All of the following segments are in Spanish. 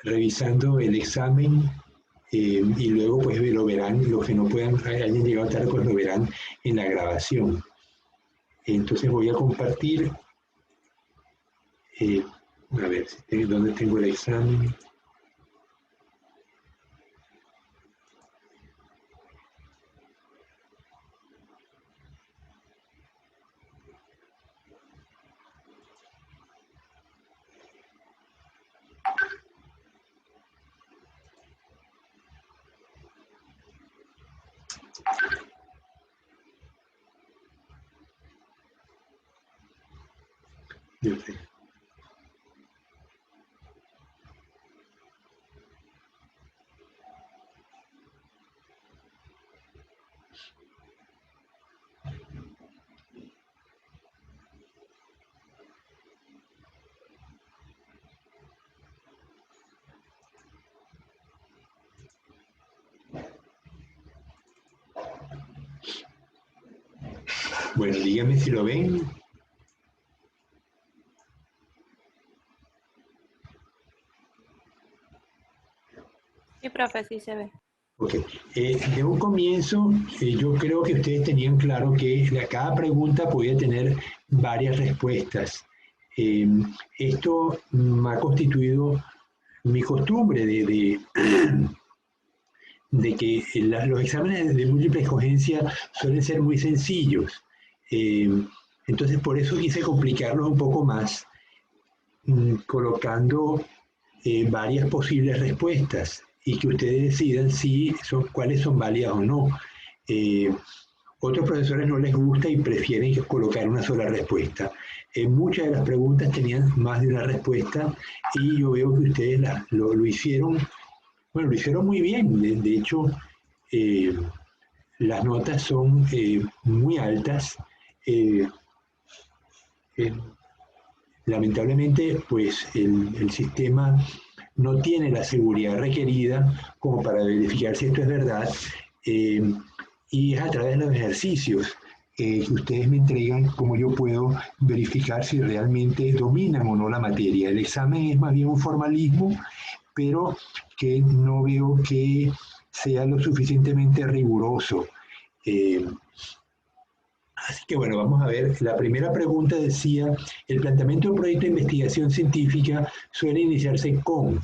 revisando el examen y luego pues lo verán, los que no puedan, hayan llegado tarde, pues lo verán en la grabación. Entonces voy a compartir, a ver, ¿dónde tengo el examen? Bueno, díganme si lo ven. Sí, profe, sí se ve. Ok. De un comienzo, yo creo que ustedes tenían claro que cada pregunta podía tener varias respuestas. Esto me ha constituido mi costumbre de que los exámenes de múltiple escogencia suelen ser muy sencillos. Eh, entonces, por eso quise complicarlos un poco más, colocando varias posibles respuestas y que ustedes decidan si cuáles son válidas o no. Otros profesores no les gusta y prefieren colocar una sola respuesta. Muchas de las preguntas tenían más de una respuesta y yo veo que ustedes lo hicieron, bueno, lo hicieron muy bien. De hecho, eh, las notas son muy altas. Eh, eh, Lamentablemente, pues el sistema no tiene la seguridad requerida como para verificar si esto es verdad, eh, y es a través de los ejercicios que ustedes me entregan cómo yo puedo verificar si realmente dominan o no la materia. El examen es más bien un formalismo, pero que no veo que sea lo suficientemente riguroso. Eh, Así que bueno, vamos a ver. La primera pregunta decía, el planteamiento de un proyecto de investigación científica suele iniciarse con.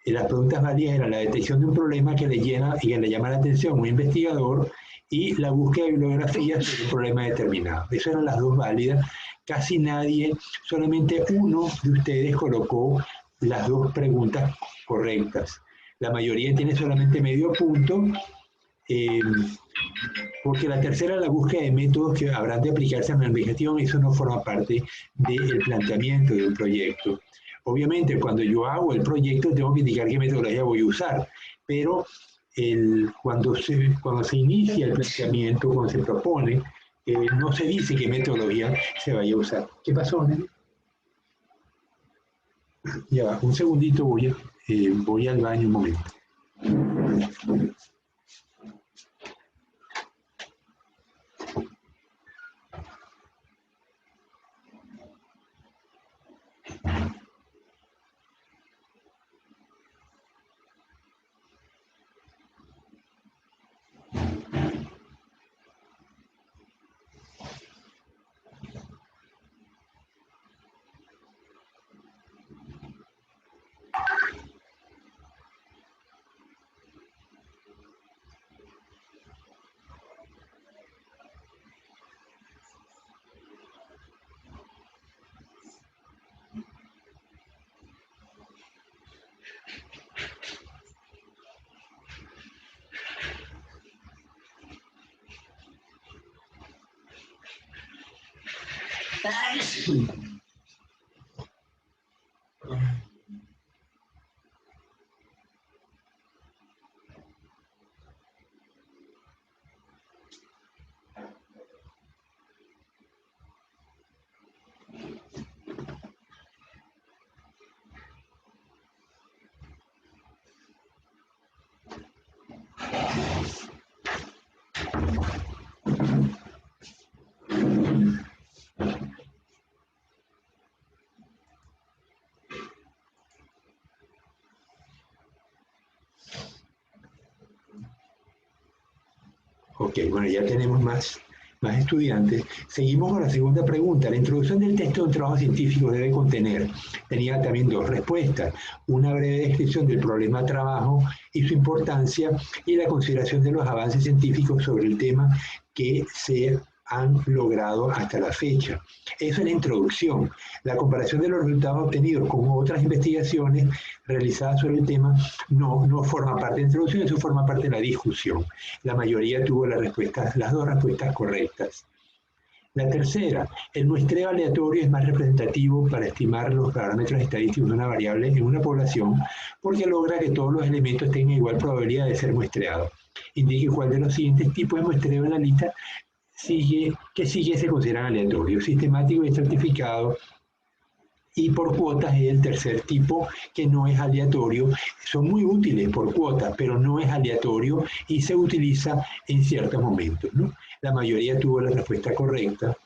Las preguntas válidas eran la detección de un problema que le llena y que le llama la atención a un investigador y la búsqueda de bibliografía sobre un problema determinado. Esas eran las dos válidas. Casi nadie, solamente uno de ustedes colocó las dos preguntas correctas. La mayoría tiene solamente medio punto. Eh, Porque la tercera, la búsqueda de métodos que habrán de aplicarse a la investigación, eso no forma parte del planteamiento de un proyecto. Obviamente, cuando yo hago el proyecto, tengo que indicar qué metodología voy a usar, pero cuando se inicia el planteamiento, cuando se propone, no se dice qué metodología se vaya a usar. ¿Qué pasó, Nelly? Ya va, un segundito, voy al baño un momento. Ok, bueno, ya tenemos más estudiantes. Seguimos con la segunda pregunta. La introducción del texto de un trabajo científico debe contener, tenía también dos respuestas, una breve descripción del problema de trabajo y su importancia y la consideración de los avances científicos sobre el tema que se han logrado hasta la fecha. Eso es la introducción. La comparación de los resultados obtenidos con otras investigaciones realizadas sobre el tema no forma parte de la introducción, eso forma parte de la discusión. La mayoría tuvo las dos respuestas correctas. La tercera, el muestreo aleatorio es más representativo para estimar los parámetros estadísticos de una variable en una población porque logra que todos los elementos tengan igual probabilidad de ser muestreados. Indique cuál de los siguientes tipos de muestreo en la lista que sigue se consideran aleatorios, sistemático y estratificado, y por cuotas es el tercer tipo que no es aleatorio. Son muy útiles por cuotas, pero no es aleatorio y se utiliza en ciertos momentos, ¿no? La mayoría tuvo la respuesta correcta.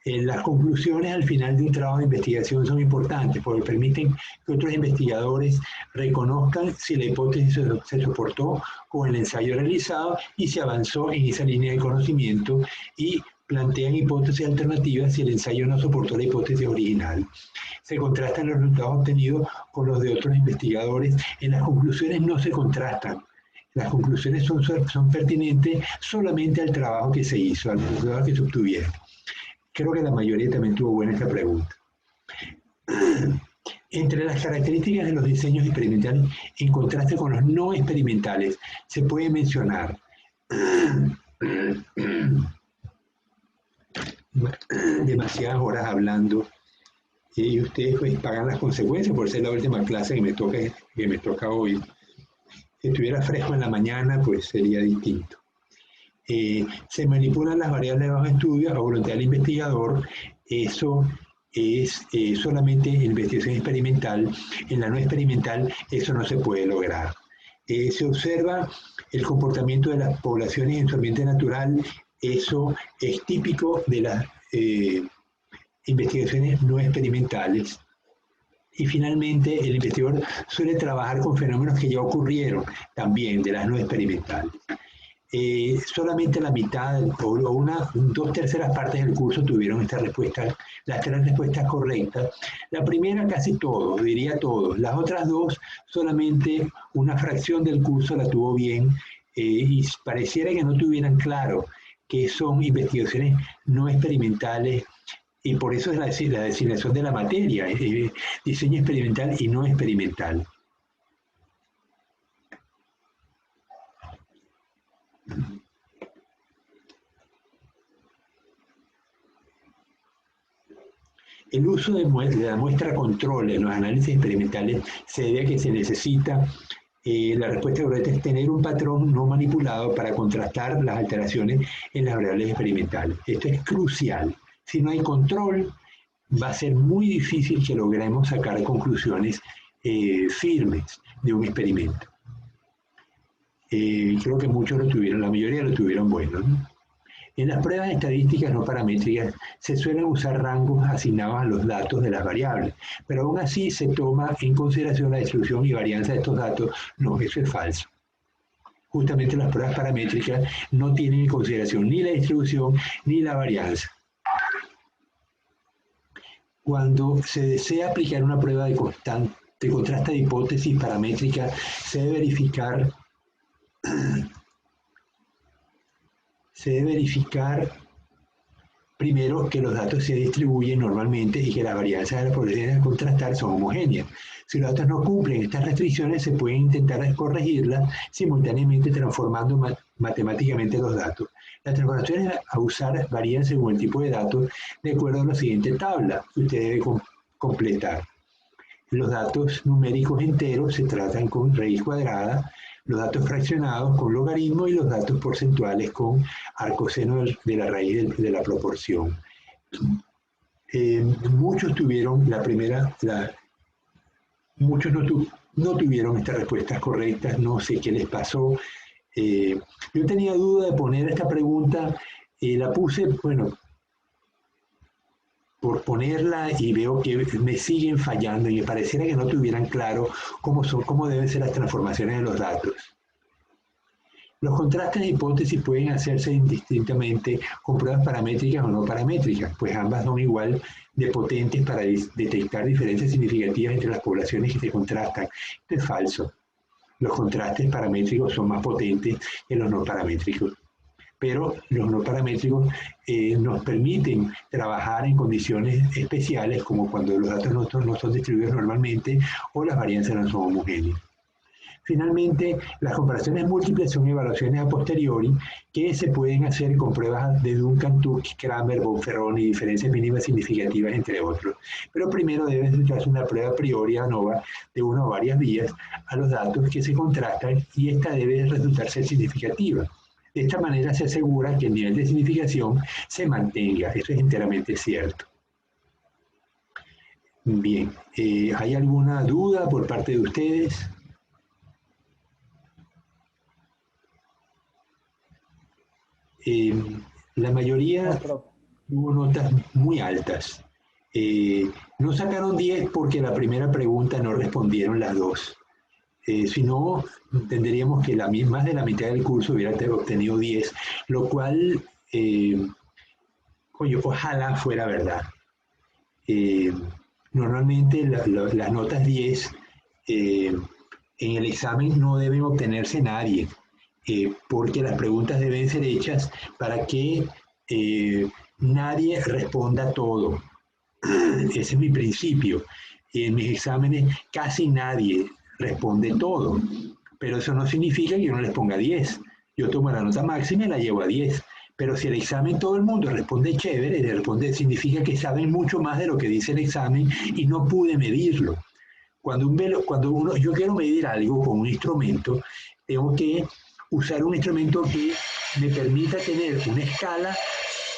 Las conclusiones al final de un trabajo de investigación son importantes porque permiten que otros investigadores reconozcan si la hipótesis se soportó con el ensayo realizado y se avanzó en esa línea de conocimiento y plantean hipótesis alternativas si el ensayo no soportó la hipótesis original. Se contrastan los resultados obtenidos con los de otros investigadores. En las conclusiones no se contrastan. Las conclusiones son pertinentes solamente al trabajo que se hizo, al resultado que se obtuvieron. Creo que la mayoría también tuvo buena esta pregunta. Entre las características de los diseños experimentales, en contraste con los no experimentales, se puede mencionar demasiadas horas hablando y ustedes pues pagan las consecuencias por ser la última clase que me toca hoy. Si estuviera fresco en la mañana, pues sería distinto. Se manipulan las variables bajo estudio a voluntad del investigador. Eso es solamente en investigación experimental. En la no experimental eso no se puede lograr. Se observa el comportamiento de las poblaciones en su ambiente natural. Eso es típico de las investigaciones no experimentales. Y finalmente, el investigador suele trabajar con fenómenos que ya ocurrieron también de las no experimentales. Solamente la mitad o dos terceras partes del curso tuvieron esta respuesta, las tres respuestas correctas. La primera casi todos, diría todos. Las otras dos, solamente una fracción del curso la tuvo bien y pareciera que no tuvieran claro que son investigaciones no experimentales y por eso es la designación de la materia, diseño experimental y no experimental. El uso de la muestra control en los análisis experimentales se debe a que se necesita, la respuesta correcta es tener un patrón no manipulado para contrastar las alteraciones en las variables experimentales. Esto es crucial. Si no hay control, va a ser muy difícil que logremos sacar conclusiones firmes de un experimento. Creo que muchos lo tuvieron, la mayoría lo tuvieron bueno, ¿no? En las pruebas estadísticas no paramétricas se suelen usar rangos asignados a los datos de las variables, pero aún así se toma en consideración la distribución y varianza de estos datos. No, eso es falso. Justamente las pruebas paramétricas no tienen en consideración ni la distribución ni la varianza. Cuando se desea aplicar una prueba de contraste de hipótesis paramétrica, se debe verificar primero que los datos se distribuyen normalmente y que las varianzas de las poblaciones a contrastar son homogéneas. Si los datos no cumplen estas restricciones, se pueden intentar corregirlas simultáneamente transformando matemáticamente los datos. Las transformaciones a usar varían según el tipo de datos de acuerdo a la siguiente tabla que usted debe completar. Los datos numéricos enteros se tratan con raíz cuadrada, los datos fraccionados con logaritmo y los datos porcentuales con arcoseno de la raíz de la proporción. Muchos tuvieron muchos no tuvieron estas respuestas correctas, no sé qué les pasó. Yo tenía duda de poner esta pregunta, la puse, bueno, por ponerla y veo que me siguen fallando y me pareciera que no tuvieran claro cómo deben ser las transformaciones de los datos. Los contrastes de hipótesis pueden hacerse indistintamente con pruebas paramétricas o no paramétricas, pues ambas son igual de potentes para detectar diferencias significativas entre las poblaciones que se contrastan. Esto es falso. Los contrastes paramétricos son más potentes que los no paramétricos, pero los no paramétricos nos permiten trabajar en condiciones especiales, como cuando los datos no son distribuidos normalmente o las varianzas no son homogéneas. Finalmente, las comparaciones múltiples son evaluaciones a posteriori que se pueden hacer con pruebas de Duncan, Tukey, Kramer, Bonferroni y diferencias mínimas significativas, entre otros. Pero primero debe efectuarse una prueba a priori ANOVA de una o varias vías a los datos que se contrastan y esta debe resultar ser significativa. De esta manera se asegura que el nivel de significación se mantenga. Eso es enteramente cierto. Bien, ¿hay alguna duda por parte de ustedes? La mayoría tuvo notas muy altas. No sacaron 10 porque la primera pregunta no respondieron las dos. Si no, entenderíamos que más de la mitad del curso hubiera obtenido 10, lo cual, ojalá fuera verdad. Normalmente las notas 10 en el examen no deben obtenerse nadie, porque las preguntas deben ser hechas para que nadie responda todo. Ese es mi principio. En mis exámenes casi nadie responde todo, pero eso no significa que yo no les ponga 10. Yo tomo la nota máxima y la llevo a 10. Pero si el examen todo el mundo responde chévere, significa que saben mucho más de lo que dice el examen y no pude medirlo. Cuando yo quiero medir algo con un instrumento, tengo que usar un instrumento que me permita tener una escala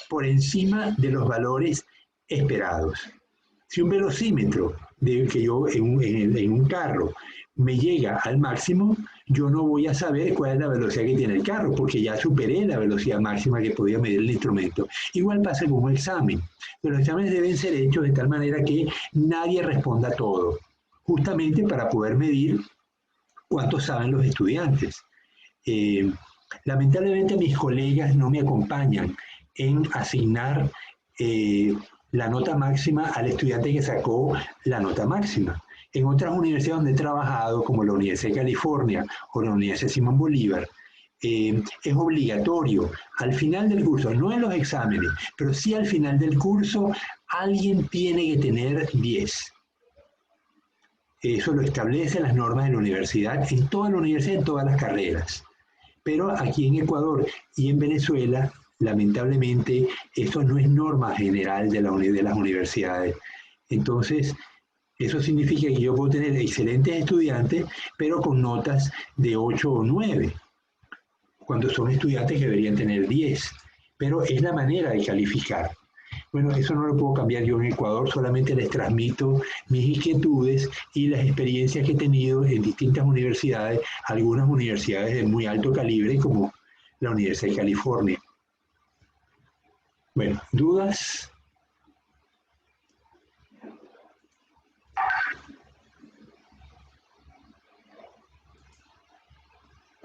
por encima de los valores esperados. Si un velocímetro que yo en un carro me llega al máximo, yo no voy a saber cuál es la velocidad que tiene el carro, porque ya superé la velocidad máxima que podía medir el instrumento. Igual pasa con un examen. Pero los exámenes deben ser hechos de tal manera que nadie responda todo, justamente para poder medir cuánto saben los estudiantes. Lamentablemente mis colegas no me acompañan en asignar la nota máxima al estudiante que sacó la nota máxima. En otras universidades donde he trabajado, como la Universidad de California o la Universidad Simón Bolívar, es obligatorio al final del curso, no en los exámenes, pero sí al final del curso, alguien tiene que tener 10. Eso lo establecen las normas de la universidad, en toda la universidad, en todas las carreras. Pero aquí en Ecuador y en Venezuela, lamentablemente, esto no es norma general de las universidades. Entonces, eso significa que yo puedo tener excelentes estudiantes, pero con notas de 8 o 9, cuando son estudiantes que deberían tener 10. Pero es la manera de calificar. Bueno, eso no lo puedo cambiar yo en Ecuador, solamente les transmito mis inquietudes y las experiencias que he tenido en distintas universidades, algunas universidades de muy alto calibre como la Universidad de California. Bueno, ¿dudas?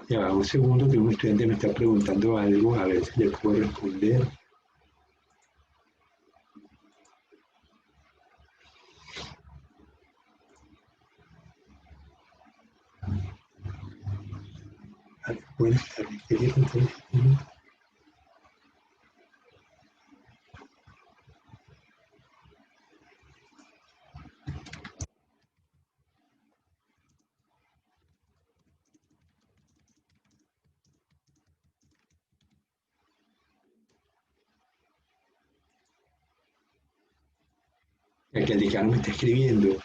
Ya va, un segundo que un estudiante me está preguntando algo, a ver si le puedo responder. Buenas tardes, quería contar. Que el decano me está escribiendo.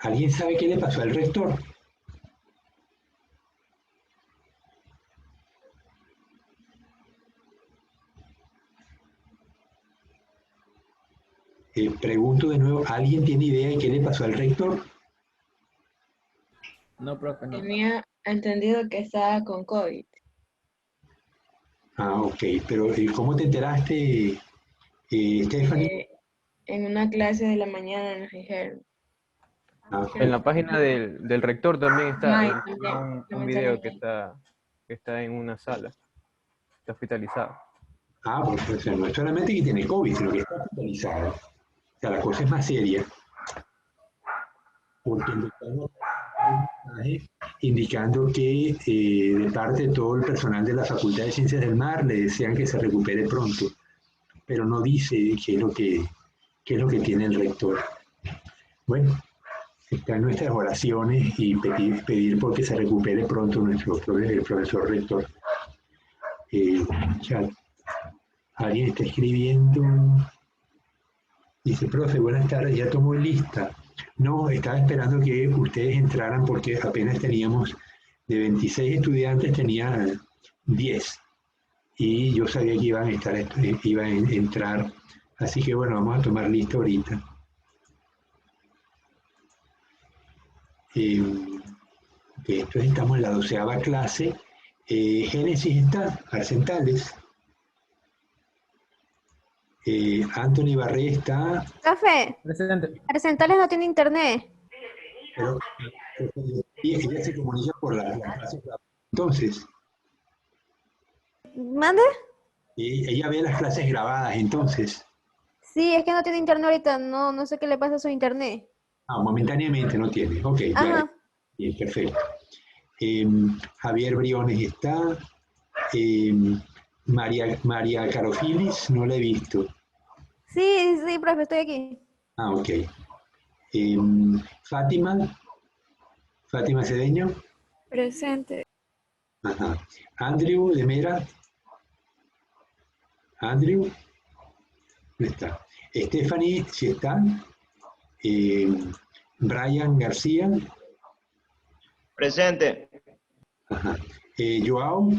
¿Alguien sabe qué le pasó al rector? Pregunto de nuevo, ¿alguien tiene idea de qué le pasó al rector? No, profe, no. Tenía entendido que estaba con COVID. Ah, ok, pero ¿cómo te enteraste, Stephanie? En una clase de la mañana nos dijeron. Ah, En la página del rector también está Ajá, y también, un también video salen ahí. que está en una sala. Está hospitalizado. pues o sea, no es solamente que tiene COVID, sino que está hospitalizado. O sea, la cosa es más seria, porque el doctor nos da un mensaje indicando que de parte de todo el personal de la Facultad de Ciencias del Mar le desean que se recupere pronto, pero no dice qué es lo que tiene el rector. Bueno, está en nuestras oraciones y pedir porque se recupere pronto el profesor rector. Chat. Alguien está escribiendo. Dice, profe, buenas tardes, ya tomó lista. No, estaba esperando que ustedes entraran porque apenas teníamos, de 26 estudiantes, tenía 10. Y yo sabía que iban a entrar. Así que bueno, vamos a tomar lista ahorita. Entonces estamos en la 12ª clase. Génesis está, Arcentales. Anthony Barré está, Profe, Presente. Arcentales no tiene internet. pero ella se comunica por la clase. Entonces, ¿Mande? ella ve las clases grabadas, entonces, Sí, es que no tiene internet ahorita. No sé qué le pasa a su internet. momentáneamente no tiene. Ok, ya, Ajá. bien, perfecto. Javier Briones está, María Carofilis, no la he visto. Sí, profe, estoy aquí. Ah, ok. Fátima Cedeño. Presente. Ajá. Andrew de Mera. Andrew, no está. Stephanie, sí está. Brian García. Presente. Ajá. Joao,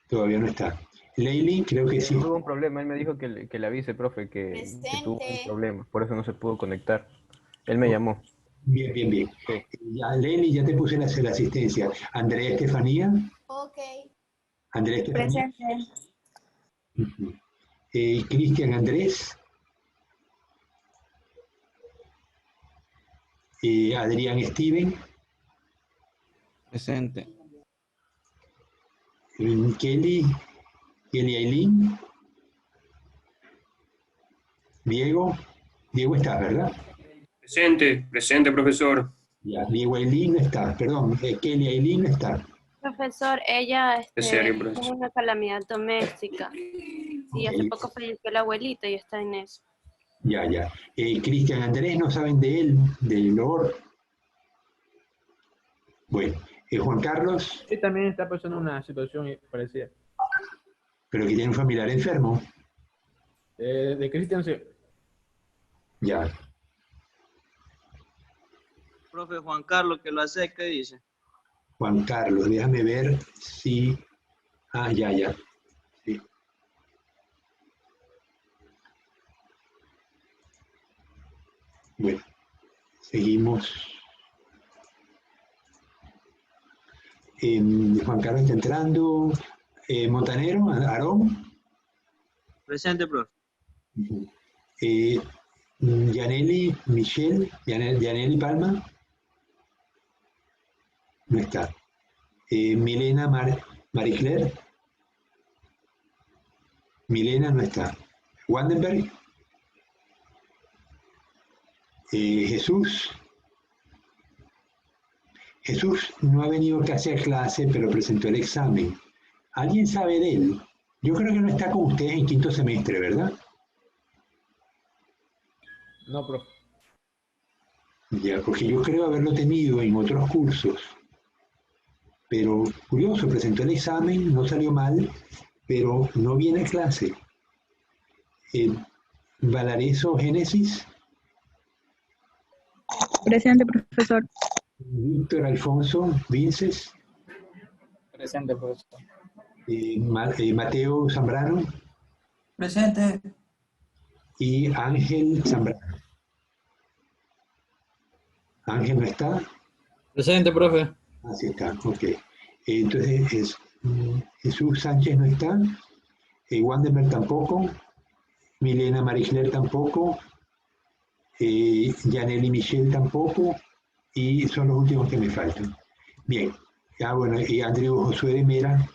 todavía no está. Leili, creo que sí. Tuvo un problema. Él me dijo que le avise, profe, que tuvo un problema. Por eso no se pudo conectar. Él me llamó. Bien, bien, bien. Sí. Ya, Leili, ya te puse la asistencia. Andrea Estefanía. Ok. Andrea Estefanía. Presente. Ujú. Cristian Andrés. Adrián Steven. Presente. Kelly Aileen. Diego está, ¿verdad? Presente, profesor. Ya, Diego Aileen no está, perdón, Kelly Aileen no está. Profesor, ella Es serio, tuvo profesor. una calamidad doméstica. Sí, hace Ok, poco falleció la abuelita y está en eso. ya. Cristian Andrés, no saben de él, del Lord. Bueno, Juan Carlos, Sí, también está pasando una situación parecida. pero que tiene un familiar enfermo. De Cristian, sí. Ya, Profe Juan Carlos, que lo hace, ¿qué dice? Juan Carlos, déjame ver si... ya. Sí. Bueno, seguimos. Juan Carlos está entrando. Montanero, Aarón. Presente, profe. Ujú. Yaneli Michelle, Yaneli Palma, no está. Milena Marie Claire, Milena no está. Wandenberg, Jesús no ha venido casi a clase, pero presentó el examen. ¿Alguien sabe de él? Yo creo que no está con ustedes en quinto semestre, ¿verdad? No, profe. Ya, porque yo creo haberlo tenido en otros cursos. Pero curioso, presentó el examen, no salió mal, pero no viene a clase. Valareso Génesis, Presente, profesor. Víctor Alfonso Vinces, Presente, profesor. Mateo Zambrano, Presente. y Ángel Zambrano. Ángel no está. Presente, profe. Así está, ok. Entonces, Jesús Sánchez no está. Wandemer tampoco. Milena Marisler tampoco. Yaneli Michelle tampoco. Y son los últimos que me faltan. Bien. Bueno, y Andrew Josué de Mera,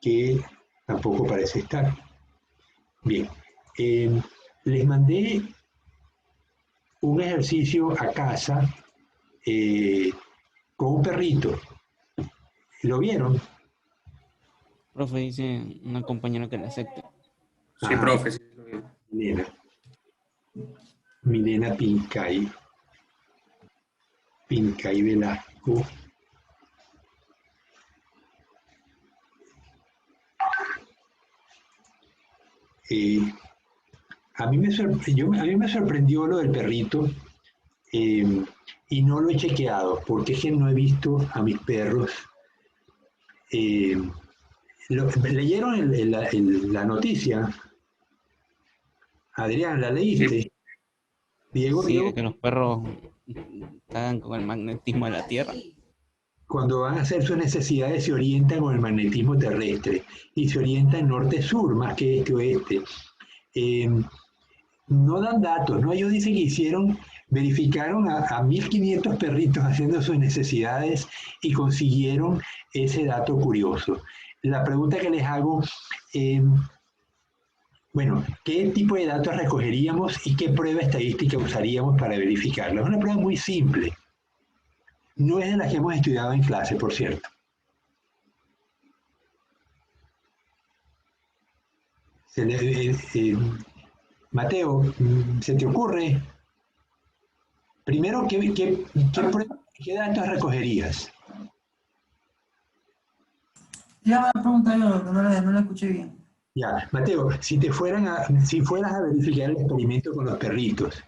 que tampoco parece estar. Bien. Les mandé un ejercicio a casa con un perrito. ¿Lo vieron? Profe, dice una compañera que la acepte. Sí, profe. Sí, lo vi. Milena Pincay Velasco. A mí me sorprendió lo del perrito y no lo he chequeado porque es que no he visto a mis perros. ¿Leyeron la noticia? Adrián, ¿la leíste? Sí. Diego, Sí, Diego, que los perros cagan con el magnetismo de la Tierra. cuando van a hacer sus necesidades se orientan con el magnetismo terrestre y se orientan norte-sur más que este-oeste. No dan datos, ¿no? Ellos dicen que verificaron a 1.500 perritos haciendo sus necesidades y consiguieron ese dato curioso. La pregunta que les hago, bueno, ¿qué tipo de datos recogeríamos y qué prueba estadística usaríamos para verificarlo? Es una prueba muy simple. No es de las que hemos estudiado en clase, por cierto. Mateo, ¿se te ocurre? Primero, ¿qué datos recogerías? Ya me pregunta yo, que no la escuché bien. Ya, Mateo, si fueras a verificar el experimento con los perritos,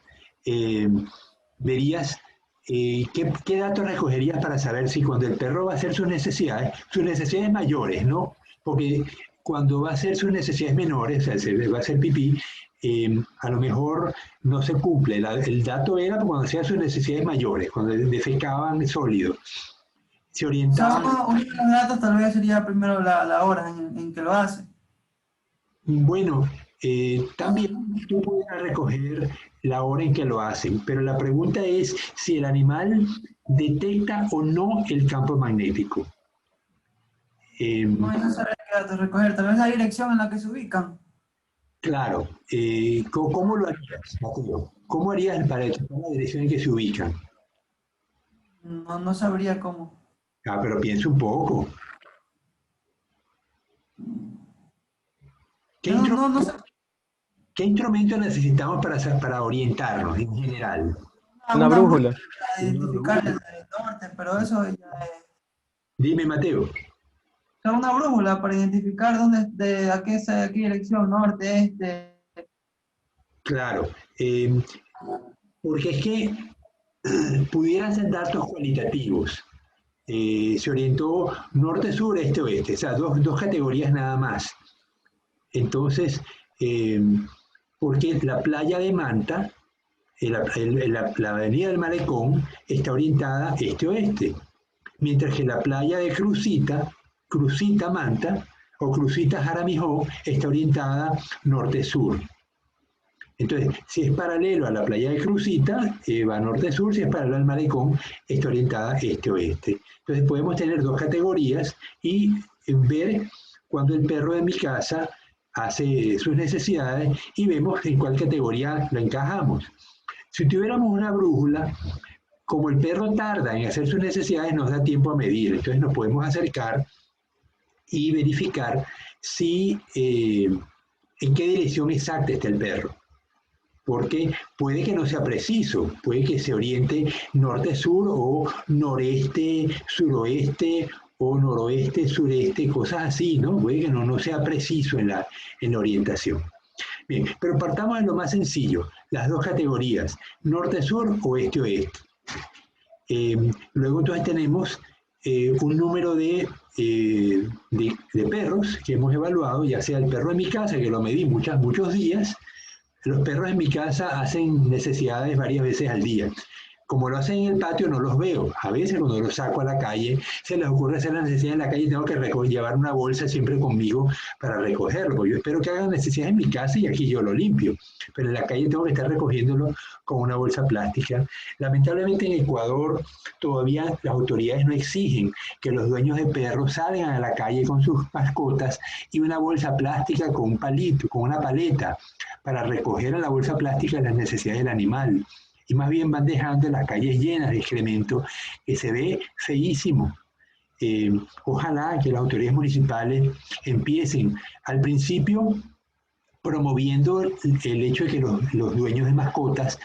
verías qué datos recogerías para saber si cuando el perro va a hacer sus necesidades mayores, ¿no? Porque cuando va a hacer sus necesidades menores, o sea, va a hacer pipí, a lo mejor no se cumple. El dato era cuando hacía sus necesidades mayores, cuando defecaban sólido. Se orientaban. Uno de los datos tal vez sería primero la hora en que lo hace. Bueno, también tú puedes recoger la hora en que lo hacen, pero la pregunta es si el animal detecta o no el campo magnético. No sabría qué datos recoger, tal vez la dirección en la que se ubican. Claro, ¿cómo lo harías, Mateo? ¿Cómo harías para detectar la dirección en que se ubican? No sabría cómo. Pero piensa un poco. ¿Qué instrumento necesitamos para orientarnos en general? Una brújula. Para identificar el norte, pero eso ya es. Dime, Mateo. Una brújula para identificar a qué dirección, norte, este. Claro, porque es que pudieran ser datos cualitativos. Se orientó norte-sur, este-oeste, o sea, dos categorías nada más. Entonces, porque la playa de Manta, la avenida del Malecón, está orientada este-oeste, mientras que la playa de Crucita Manta, o Crucita Jaramijó, está orientada norte-sur. Entonces, si es paralelo a la playa de Crucita, va norte-sur, si es paralelo al Malecón, está orientada este-oeste. Entonces, podemos tener dos categorías y ver cuando el perro de mi casa hace sus necesidades y vemos en cuál categoría lo encajamos. Si tuviéramos una brújula, como el perro tarda en hacer sus necesidades, nos da tiempo a medir. Entonces nos podemos acercar y verificar si en qué dirección exacta está el perro. Porque puede que no sea preciso, puede que se oriente norte-sur o noreste-suroeste o noroeste-sureste, cosas así, ¿no? Puede que no sea preciso en la orientación. Bien, pero partamos de lo más sencillo, las dos categorías, norte-sur, oeste-oeste. Luego entonces tenemos un número de perros que hemos evaluado, ya sea el perro de mi casa, que lo medí muchos días, Los perros en mi casa hacen necesidades varias veces al día. Como lo hacen en el patio, no los veo. A veces cuando los saco a la calle, se les ocurre hacer la necesidad en la calle y tengo que llevar una bolsa siempre conmigo para recogerlo. Porque yo espero que hagan necesidades en mi casa y aquí yo lo limpio. Pero en la calle tengo que estar recogiéndolo con una bolsa plástica. Lamentablemente en Ecuador todavía las autoridades no exigen que los dueños de perros salgan a la calle con sus mascotas y una bolsa plástica con un palito, con una paleta, para recoger en la bolsa plástica las necesidades del animal. Y más bien van dejando las calles llenas de excremento, que se ve feísimo. Ojalá que las autoridades municipales empiecen al principio promoviendo el hecho de que los dueños de mascotas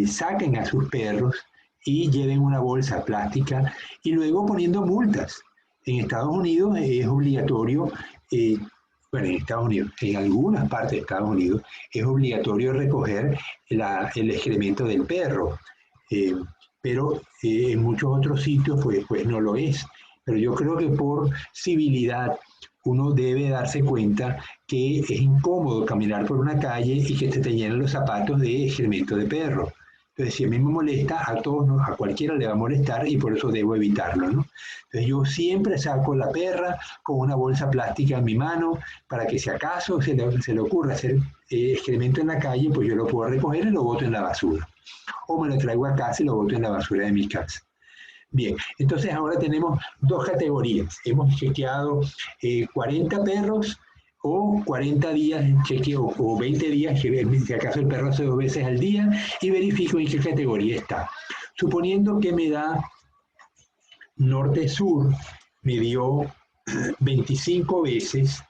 saquen a sus perros y lleven una bolsa plástica y luego poniendo multas. En Estados Unidos es obligatorio, bueno, en Estados Unidos, en algunas partes de Estados Unidos, es obligatorio recoger el excremento del perro, pero en muchos otros sitios pues no lo es. Pero yo creo que por civilidad uno debe darse cuenta que es incómodo caminar por una calle y que se te llenen los zapatos de excremento de perro. Entonces, si a mí me molesta, a todos, a cualquiera le va a molestar y por eso debo evitarlo, ¿no? Entonces, yo siempre saco la perra con una bolsa plástica en mi mano para que si acaso se le ocurra hacer excremento en la calle, pues yo lo puedo recoger y lo boto en la basura. O me lo traigo a casa y lo boto en la basura de mi casa. Bien, entonces ahora tenemos dos categorías. Hemos chequeado 40 perros o 40 días en chequeo o 20 días, que si acaso el perro hace 2 veces al día, y verifico en qué categoría está. Suponiendo que me da norte-sur, me dio 25 veces,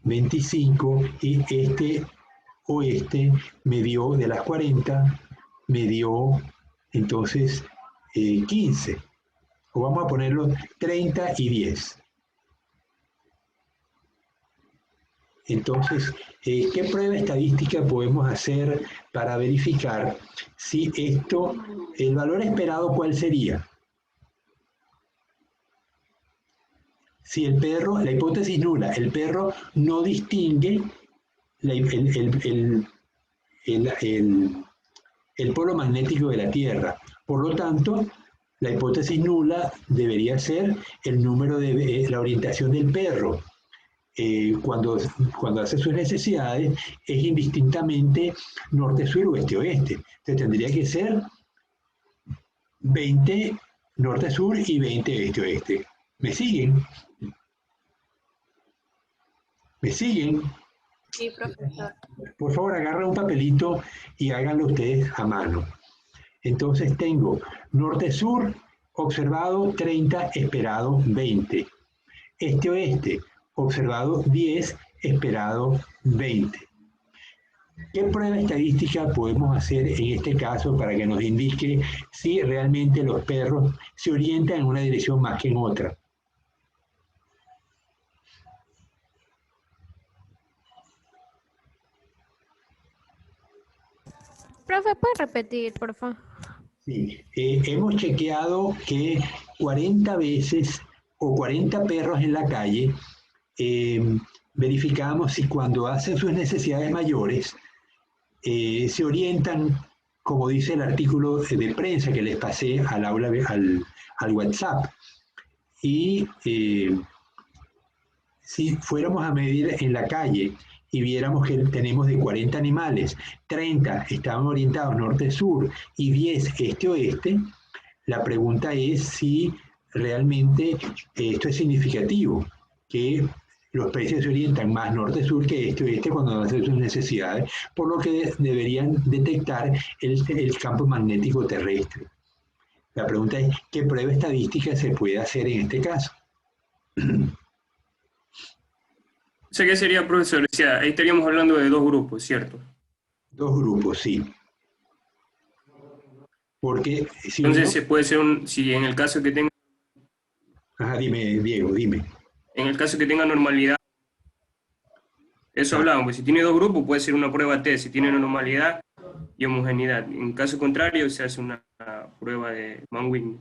25, y este-oeste me dio de las 40, me dio entonces 15, o vamos a ponerlo 30 y 10. Entonces, ¿qué prueba estadística podemos hacer para verificar si esto, el valor esperado, cuál sería? Si el perro, la hipótesis nula, el perro no distingue el polo magnético de la Tierra. Por lo tanto, la hipótesis nula debería ser el número de la orientación del perro. Cuando hace sus necesidades, es indistintamente norte-sur, oeste-oeste. Entonces tendría que ser 20 norte-sur y 20 este-oeste. ¿Me siguen? ¿Me siguen? Sí, profesor. Por favor, agarren un papelito y háganlo ustedes a mano. Entonces tengo norte-sur, observado 30, esperado 20. Este-oeste, observado 10, esperado 20. ¿Qué prueba estadística podemos hacer en este caso para que nos indique si realmente los perros se orientan en una dirección más que en otra? Profe, ¿puede repetir, por favor? Sí, hemos chequeado que 40 veces o 40 perros en la calle, verificamos si cuando hacen sus necesidades mayores se orientan, como dice el artículo de prensa que les pasé al WhatsApp. Y si fuéramos a medir en la calle y viéramos que tenemos de 40 animales, 30 estaban orientados norte-sur y 10 este-oeste, la pregunta es si realmente esto es significativo, que los peces se orientan más norte-sur que este-oeste cuando hacen sus necesidades, por lo que deberían detectar el campo magnético terrestre. La pregunta es, ¿qué prueba estadística se puede hacer en este caso? Sé que sería, profesor, decía, ahí estaríamos hablando de 2 grupos, ¿cierto? 2 grupos, sí. Porque si entonces se puede ser si en el caso que tenga... Ajá, dime, Diego, dime. En el caso que tenga normalidad, eso hablamos, pues si tiene 2 grupos puede ser una prueba T, si tiene normalidad y homogeneidad. En caso contrario se hace una prueba de Mann-Whitney.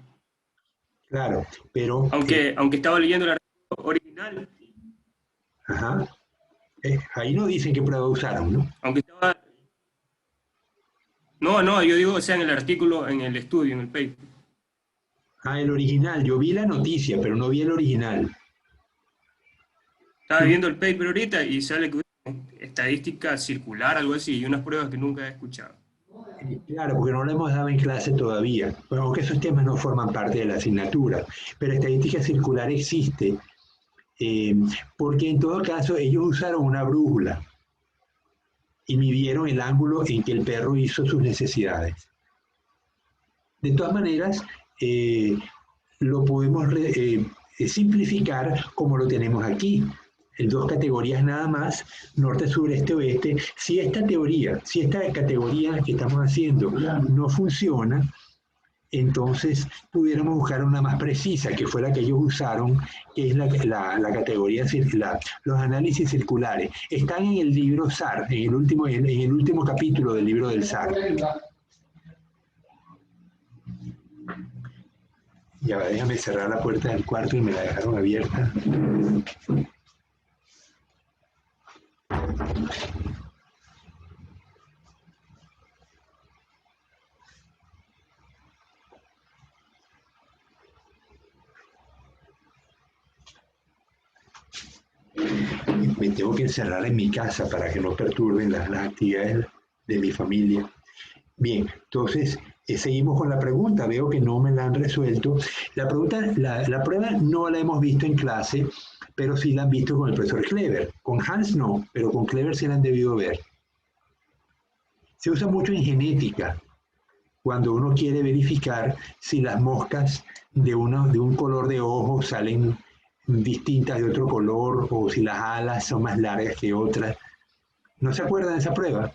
Claro, pero... Aunque estaba leyendo el artículo original, ajá. Ahí no dicen qué prueba usaron, ¿no? Aunque estaba... No, yo digo, o sea, en el artículo, en el estudio, en el paper. Ah, el original. Yo vi la noticia, pero no vi el original. Estaba viendo el paper ahorita y sale que estadística circular, algo así, y unas pruebas que nunca he escuchado. Claro, porque no lo hemos dado en clase todavía. Bueno, aunque esos temas no forman parte de la asignatura. Pero estadística circular existe, porque en todo caso ellos usaron una brújula y midieron el ángulo en que el perro hizo sus necesidades. De todas maneras, lo podemos simplificar como lo tenemos aquí, en 2 categorías nada más, norte, sur, este, oeste. Si esta categoría que estamos haciendo no funciona, entonces pudiéramos buscar una más precisa, que fue la que ellos usaron, que es la categoría circular, los análisis circulares. Están en el libro SAR, en el último capítulo del libro del SAR. Ya va, déjame cerrar la puerta del cuarto y me la dejaron abierta. Me tengo que encerrar en mi casa para que no perturben las actividades de mi familia. Bien, entonces seguimos con la pregunta. Veo que no me la han resuelto. La prueba no la hemos visto en clase, pero sí la han visto con el profesor Kleber. Con Hans no, pero con Kleber sí la han debido ver. Se usa mucho en genética, cuando uno quiere verificar si las moscas de un color de ojo salen distintas de otro color, o si las alas son más largas que otras. ¿No se acuerdan de esa prueba?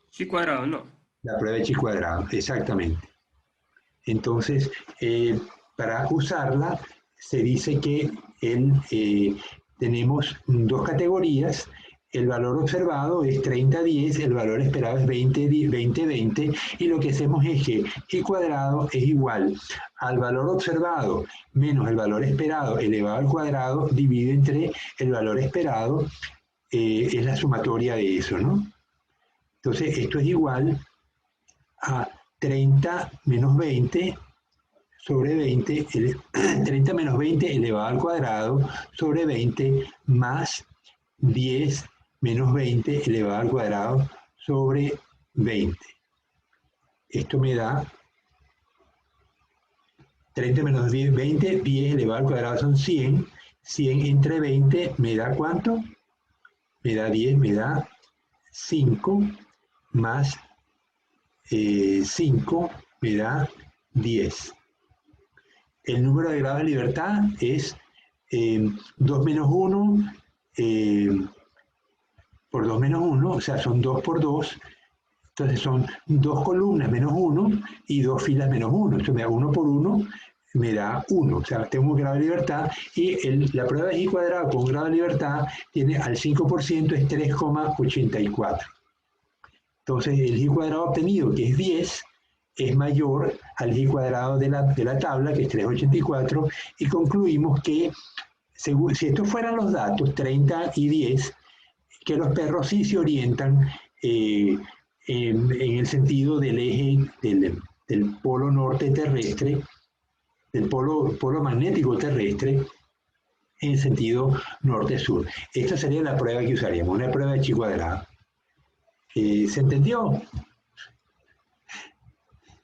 Chi cuadrado, no. La prueba de Chi cuadrado, exactamente. Entonces, para usarla, se dice que tenemos 2 categorías. El valor observado es 30-10, el valor esperado es 20-20, y lo que hacemos es que Chi cuadrado es igual al valor observado menos el valor esperado elevado al cuadrado dividido entre el valor esperado, es la sumatoria de eso, ¿no? Entonces, esto es igual a 30 menos 20 sobre 20, 30 menos 20 elevado al cuadrado sobre 20 más 10 menos 20 elevado al cuadrado sobre 20. Esto me da 30 menos 10, 20, 10 elevado al cuadrado son 100. 100 entre 20 me da ¿cuánto? Me da 10, me da 5 más 5 me da 10. El número de grados de libertad es 2 menos 1 por 2 menos 1, o sea, son 2 por 2. Entonces son 2 columnas menos 1 y 2 filas menos 1. Esto me da 1 por 1, me da 1. O sea, tengo un grado de libertad y la prueba de Chi cuadrado con grado de libertad tiene al 5% es 3,84. Entonces el Chi cuadrado obtenido, que es 10, es mayor al Chi cuadrado de la tabla, que es 3,84, y concluimos que, si estos fueran los datos, 30 y 10, que los perros sí se orientan en el sentido del eje del polo norte terrestre, del polo magnético terrestre, en sentido norte-sur. Esta sería la prueba que usaríamos, una prueba de Chi cuadrado. ¿Se entendió?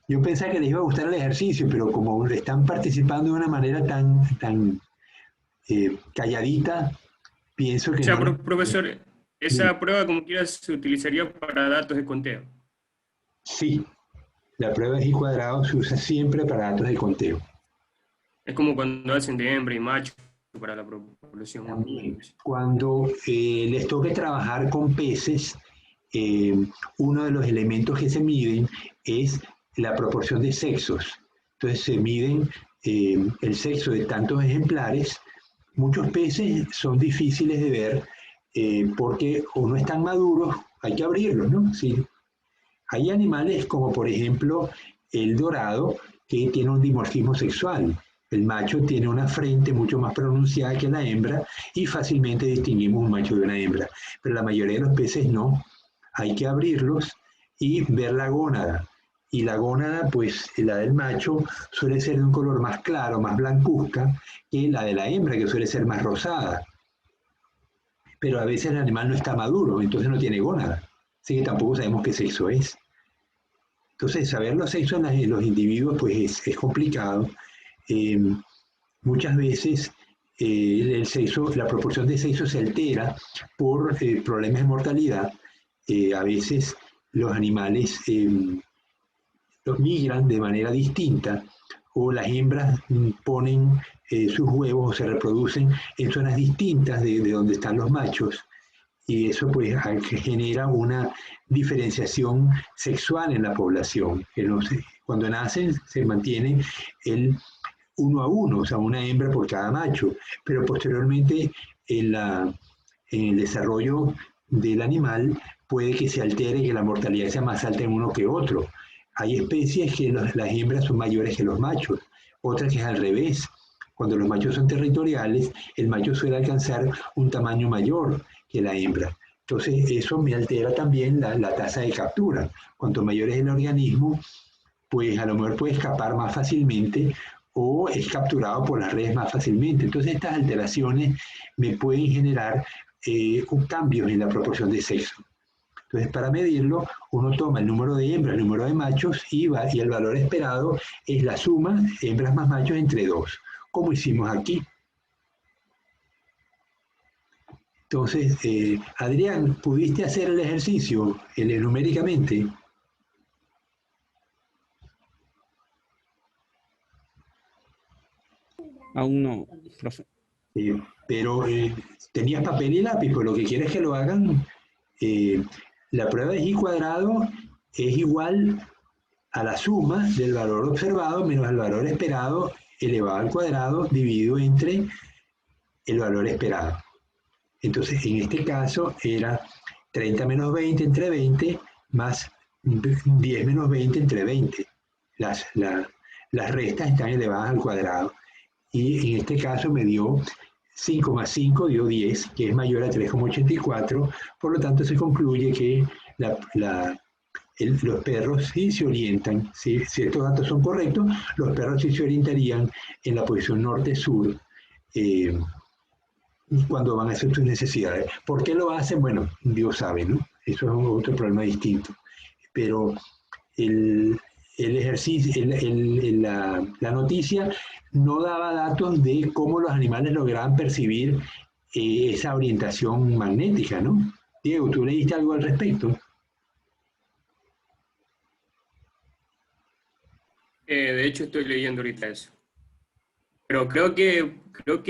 Yo pensaba que les iba a gustar el ejercicio, pero como están participando de una manera tan calladita, pienso que... O sea, no... profesor, esa prueba como quiera se utilizaría para datos de conteo. Sí, la prueba de Chi cuadrado se usa siempre para datos de conteo. Es como cuando hacen de hembra y macho para la población. Cuando les toque trabajar con peces, uno de los elementos que se miden es la proporción de sexos. Entonces se miden el sexo de tantos ejemplares. Muchos peces son difíciles de ver porque o no están maduros, hay que abrirlos, ¿no? Sí. Hay animales como por ejemplo el dorado que tiene un dimorfismo sexual. El macho tiene una frente mucho más pronunciada que la hembra y fácilmente distinguimos un macho de una hembra, pero la mayoría de los peces no. Hay que abrirlos y ver la gónada. Y la gónada, pues la del macho, suele ser de un color más claro, más blancuzca, que la de la hembra, que suele ser más rosada. Pero a veces el animal no está maduro, entonces no tiene gónada. Así que tampoco sabemos qué sexo es. Entonces, saber los sexos en los individuos pues es complicado. Muchas veces el sexo, la proporción de sexo se altera por problemas de mortalidad. A veces los animales los migran de manera distinta o las hembras ponen sus huevos o se reproducen en zonas distintas de donde están los machos. Y eso pues genera una diferenciación sexual en la población. Cuando nacen se mantiene el 1 a 1, o sea, una hembra por cada macho, pero posteriormente en el desarrollo del animal puede que se altere y que la mortalidad sea más alta en uno que otro. Hay especies que las hembras son mayores que los machos, otras que es al revés. Cuando los machos son territoriales, el macho suele alcanzar un tamaño mayor que la hembra. Entonces, eso me altera también la tasa de captura. Cuanto mayor es el organismo, pues a lo mejor puede escapar más fácilmente o es capturado por las redes más fácilmente. Entonces, estas alteraciones me pueden generar cambios en la proporción de sexo. Entonces, para medirlo, uno toma el número de hembras, el número de machos y el valor esperado es la suma hembras más machos entre 2, como hicimos aquí. Entonces, Adrián, ¿pudiste hacer el ejercicio numéricamente? Aún no, profe. Pero tenías papel y lápiz, pues lo que quieres que lo hagan. La prueba de I² es igual a la suma del valor observado menos el valor esperado elevado al cuadrado dividido entre el valor esperado. Entonces, en este caso era 30 menos 20 entre 20 más 10 menos 20 entre 20. Las restas están elevadas al cuadrado. Y en este caso me dio 5 más 5 dio 10, que es mayor a 3,84. Por lo tanto, se concluye que los perros sí se orientan. Si estos datos son correctos, los perros sí se orientarían en la posición norte-sur cuando van a hacer sus necesidades. ¿Por qué lo hacen? Bueno, Dios sabe, ¿no? Eso es otro problema distinto. Pero el ejercicio, la noticia no daba datos de cómo los animales lograban percibir esa orientación magnética, ¿no? Diego, ¿tú leíste algo al respecto? De hecho, estoy leyendo ahorita eso. Pero creo que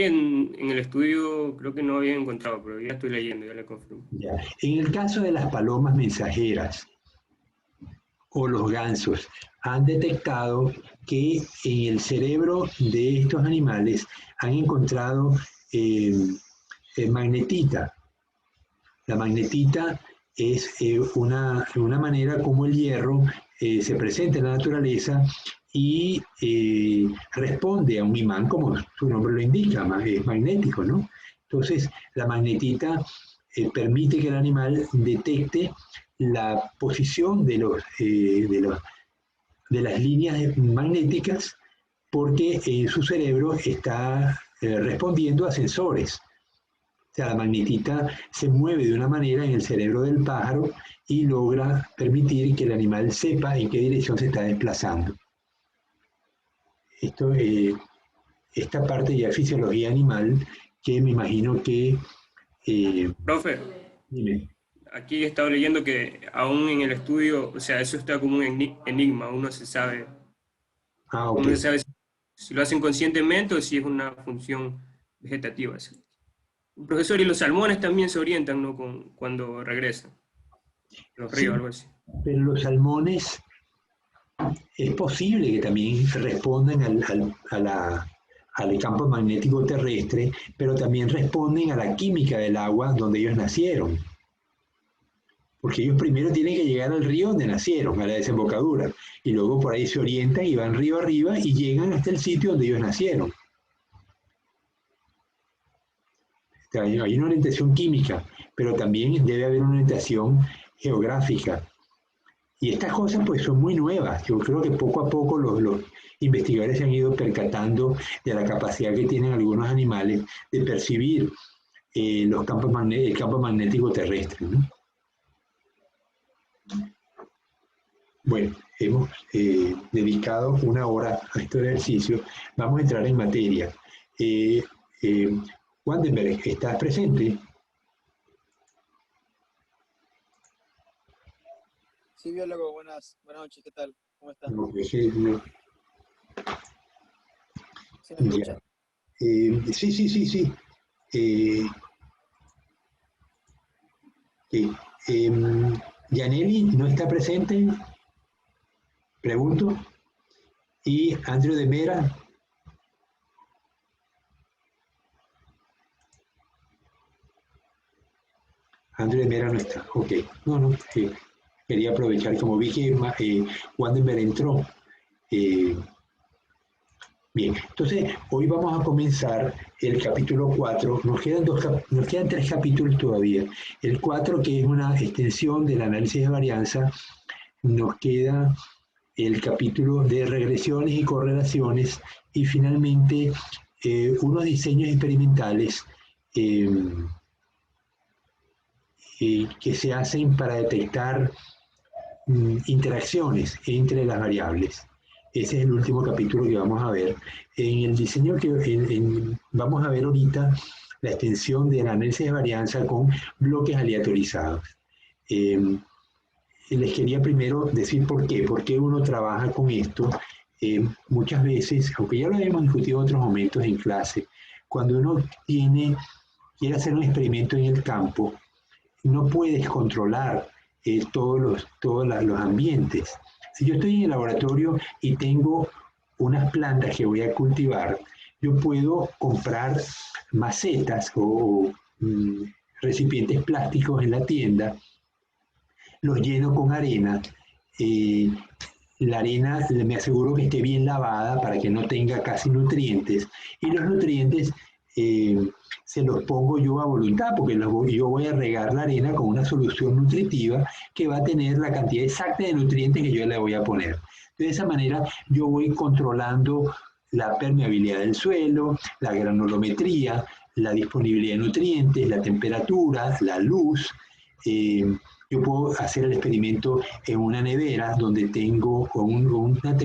en el estudio creo que no había encontrado, pero ya estoy leyendo, ya le confirmo. Ya. En el caso de las palomas mensajeras o los gansos, han detectado que en el cerebro de estos animales han encontrado magnetita. La magnetita es una manera como el hierro se presenta en la naturaleza y responde a un imán, como su nombre lo indica, es magnético, ¿no? Entonces, la magnetita permite que el animal detecte la posición de las líneas magnéticas porque en su cerebro está respondiendo a sensores. O sea, la magnetita se mueve de una manera en el cerebro del pájaro y logra permitir que el animal sepa en qué dirección se está desplazando. Esta parte ya es fisiología animal que me imagino que... Profe, dime. aquí he estado leyendo que aún en el estudio, o sea, eso está como un enigma, aún no se sabe. Okay. Uno no sabe si lo hacen conscientemente o si es una función vegetativa. Profesor, y los salmones también se orientan, ¿no? Cuando regresan. Los ríos, Sí, algo así. pero los salmones es posible que también respondan al campo magnético terrestre, pero también responden a la química del agua donde ellos nacieron. porque ellos primero tienen que llegar al río donde nacieron, a la desembocadura, y luego por ahí se orientan y van río arriba y llegan hasta el sitio donde ellos nacieron. Hay una orientación química, pero también debe haber una orientación geográfica. Y estas cosas pues son muy nuevas. Yo creo que poco a poco los investigadores se han ido percatando de la capacidad que tienen algunos animales de percibir el campo magnético terrestre, ¿no? Bueno, hemos dedicado 1 hora a este ejercicio. Vamos a entrar en materia. Wandenberg, ¿estás presente? Sí, biólogo, buenas noches, ¿qué tal? ¿Cómo estás? No. ¿Sí me escucha? Sí. Yaneli no está presente, pregunto. Y Andrew de Mera. Andrew de Mera no está, ok. No, quería aprovechar, como vi que Wandenberg entró. Bien, entonces hoy vamos a comenzar el capítulo 4. Nos quedan 3 capítulos todavía. El 4, que es una extensión del análisis de varianza. Nos queda el capítulo de regresiones y correlaciones. Y finalmente unos diseños experimentales que se hacen para detectar interacciones entre las variables. Ese es el último capítulo que vamos a ver. En el diseño vamos a ver ahorita la extensión del análisis de varianza con bloques aleatorizados. Les quería primero decir por qué uno trabaja con esto. Muchas veces, aunque ya lo hemos discutido en otros momentos en clase, cuando uno quiere hacer un experimento en el campo, no puedes controlar todos los ambientes. Si yo estoy en el laboratorio y tengo unas plantas que voy a cultivar, yo puedo comprar macetas o recipientes plásticos en la tienda, los lleno con arena. La arena me aseguro que esté bien lavada para que no tenga casi nutrientes, y los nutrientes se los pongo yo a voluntad, porque yo voy a regar la arena con una solución nutritiva que va a tener la cantidad exacta de nutrientes que yo le voy a poner. De esa manera yo voy controlando la permeabilidad del suelo, la granulometría, la disponibilidad de nutrientes, la temperatura, la luz. Yo puedo hacer el experimento en una nevera donde tengo una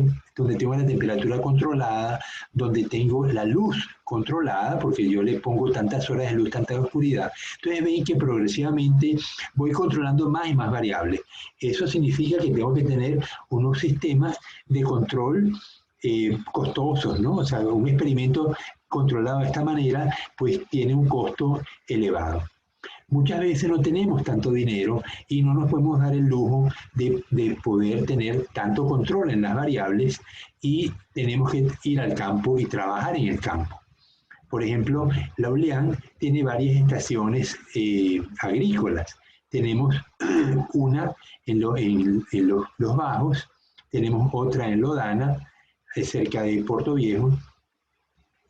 temperatura controlada, donde tengo la luz controlada, porque yo le pongo tantas horas de luz, tanta oscuridad. Entonces ven que progresivamente voy controlando más y más variables. Eso significa que tengo que tener unos sistemas de control costosos, ¿no? O sea, un experimento controlado de esta manera, pues tiene un costo elevado. Muchas veces no tenemos tanto dinero y no nos podemos dar el lujo de poder tener tanto control en las variables, y tenemos que ir al campo y trabajar en el campo. Por ejemplo, la ULEAN tiene varias estaciones agrícolas. Tenemos una en los Bajos, tenemos otra en Lodana, cerca de Puerto Viejo,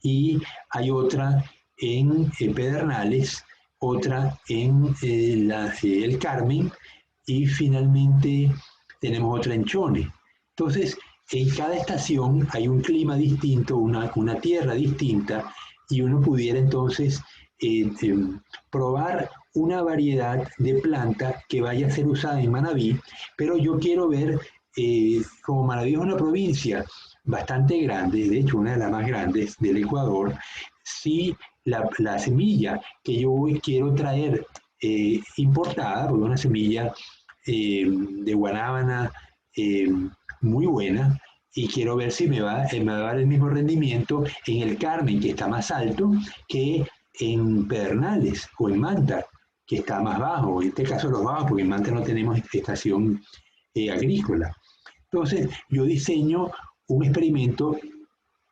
y hay otra en Pedernales, otra en el Carmen, y finalmente tenemos otra en Chone. Entonces, en cada estación hay un clima distinto, una tierra distinta, y uno pudiera entonces probar una variedad de planta que vaya a ser usada en Manabí, pero yo quiero ver, como Manabí es una provincia bastante grande, de hecho una de las más grandes del Ecuador, si la semilla que yo quiero traer importada, porque es una semilla de guanábana muy buena, y quiero ver si me va a dar el mismo rendimiento en el Carmen, que está más alto, que en Pedernales o en Manta, que está más bajo. En este caso los bajos, porque en Manta no tenemos estación agrícola. Entonces yo diseño un experimento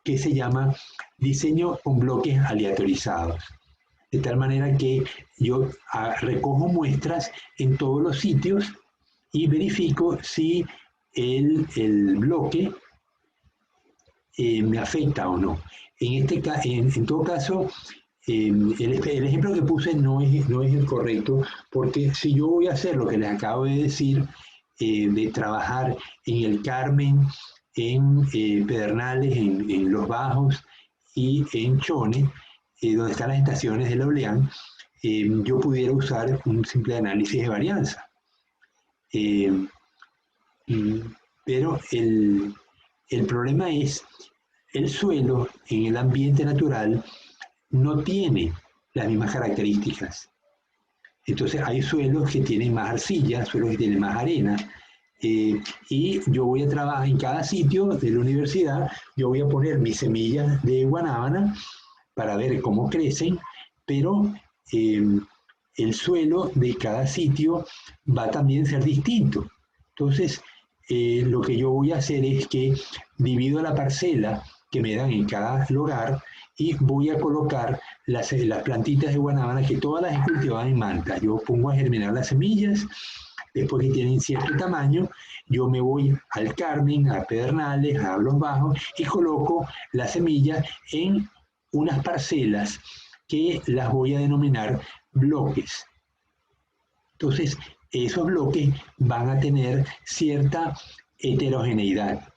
que se llama diseño con bloques aleatorizados. De tal manera que yo recojo muestras en todos los sitios y verifico si el bloque me afecta o no. En todo caso, el ejemplo que puse no es el correcto, porque si yo voy a hacer lo que les acabo de decir, de trabajar en el Carmen, en Pedernales, en Los Bajos y en Chone, donde están las estaciones del Oleán, yo pudiera usar un simple análisis de varianza. Pero el problema es, el suelo en el ambiente natural no tiene las mismas características. Entonces hay suelos que tienen más arcilla, suelos que tienen más arena, y yo voy a trabajar en cada sitio de la universidad, yo voy a poner mis semillas de guanábana para ver cómo crecen, pero el suelo de cada sitio va también a ser distinto. Entonces, lo que yo voy a hacer es que divido la parcela que me dan en cada lugar y voy a colocar las plantitas de guanábana que todas las he cultivado en manta. Yo pongo a germinar las semillas, después que tienen cierto tamaño, yo me voy al Carmen, a Pedernales, a Los Bajos y coloco las semillas en unas parcelas que las voy a denominar bloques. Entonces, esos bloques van a tener cierta heterogeneidad,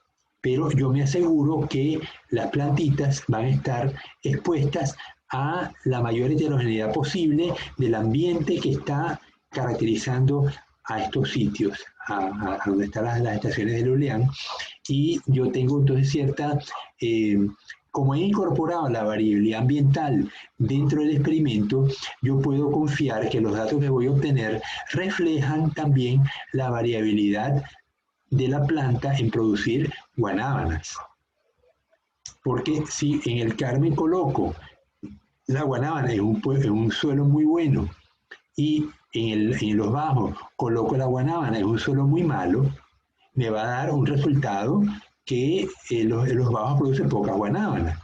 pero yo me aseguro que las plantitas van a estar expuestas a la mayor heterogeneidad posible del ambiente que está caracterizando a estos sitios, a donde están las estaciones del Oleán, y yo tengo entonces cierta, como he incorporado la variabilidad ambiental dentro del experimento, yo puedo confiar que los datos que voy a obtener reflejan también la variabilidad de la planta en producir guanábanas. Porque si en el Carmen coloco la guanábana en un suelo muy bueno y en Los Bajos coloco la guanábana en un suelo muy malo, me va a dar un resultado que en Los Bajos produce poca guanábana.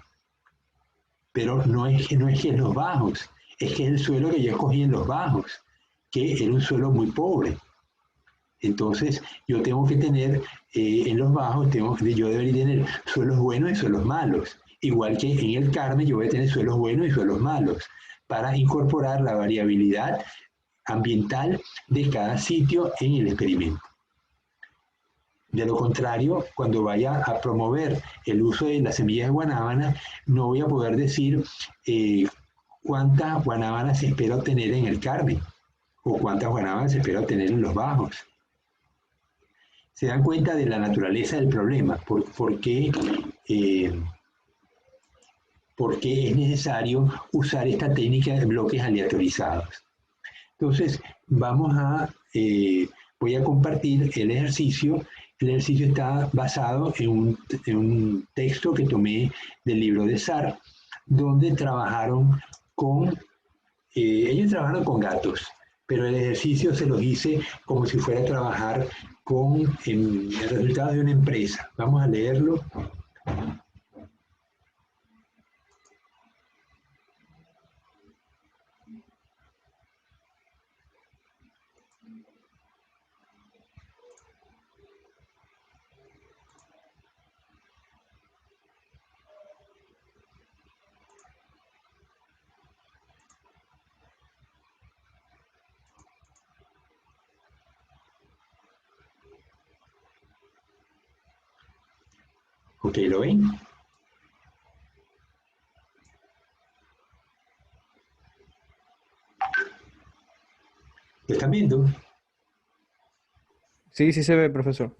Pero no es que en Los Bajos, es que es el suelo que yo escogí en Los Bajos, que era un suelo muy pobre. Entonces, yo tengo que tener, en Los Bajos, yo debería tener suelos buenos y suelos malos. Igual que en el Carmen, yo voy a tener suelos buenos y suelos malos, para incorporar la variabilidad ambiental de cada sitio en el experimento. De lo contrario, cuando vaya a promover el uso de las semillas de guanábana, no voy a poder decir cuántas guanábanas se espera obtener en el Carmen o cuántas guanábanas se espera obtener en Los Bajos. Se dan cuenta de la naturaleza del problema, por qué es necesario usar esta técnica de bloques aleatorizados. Entonces, voy a compartir el ejercicio. El ejercicio está basado en un texto que tomé del libro de Sarr, donde ellos trabajaron con gatos, pero el ejercicio se los hice como si fuera a trabajar con el resultado de una empresa. Vamos a leerlo. Ok, ¿lo ven? ¿Lo están viendo? Sí, sí se ve, profesor.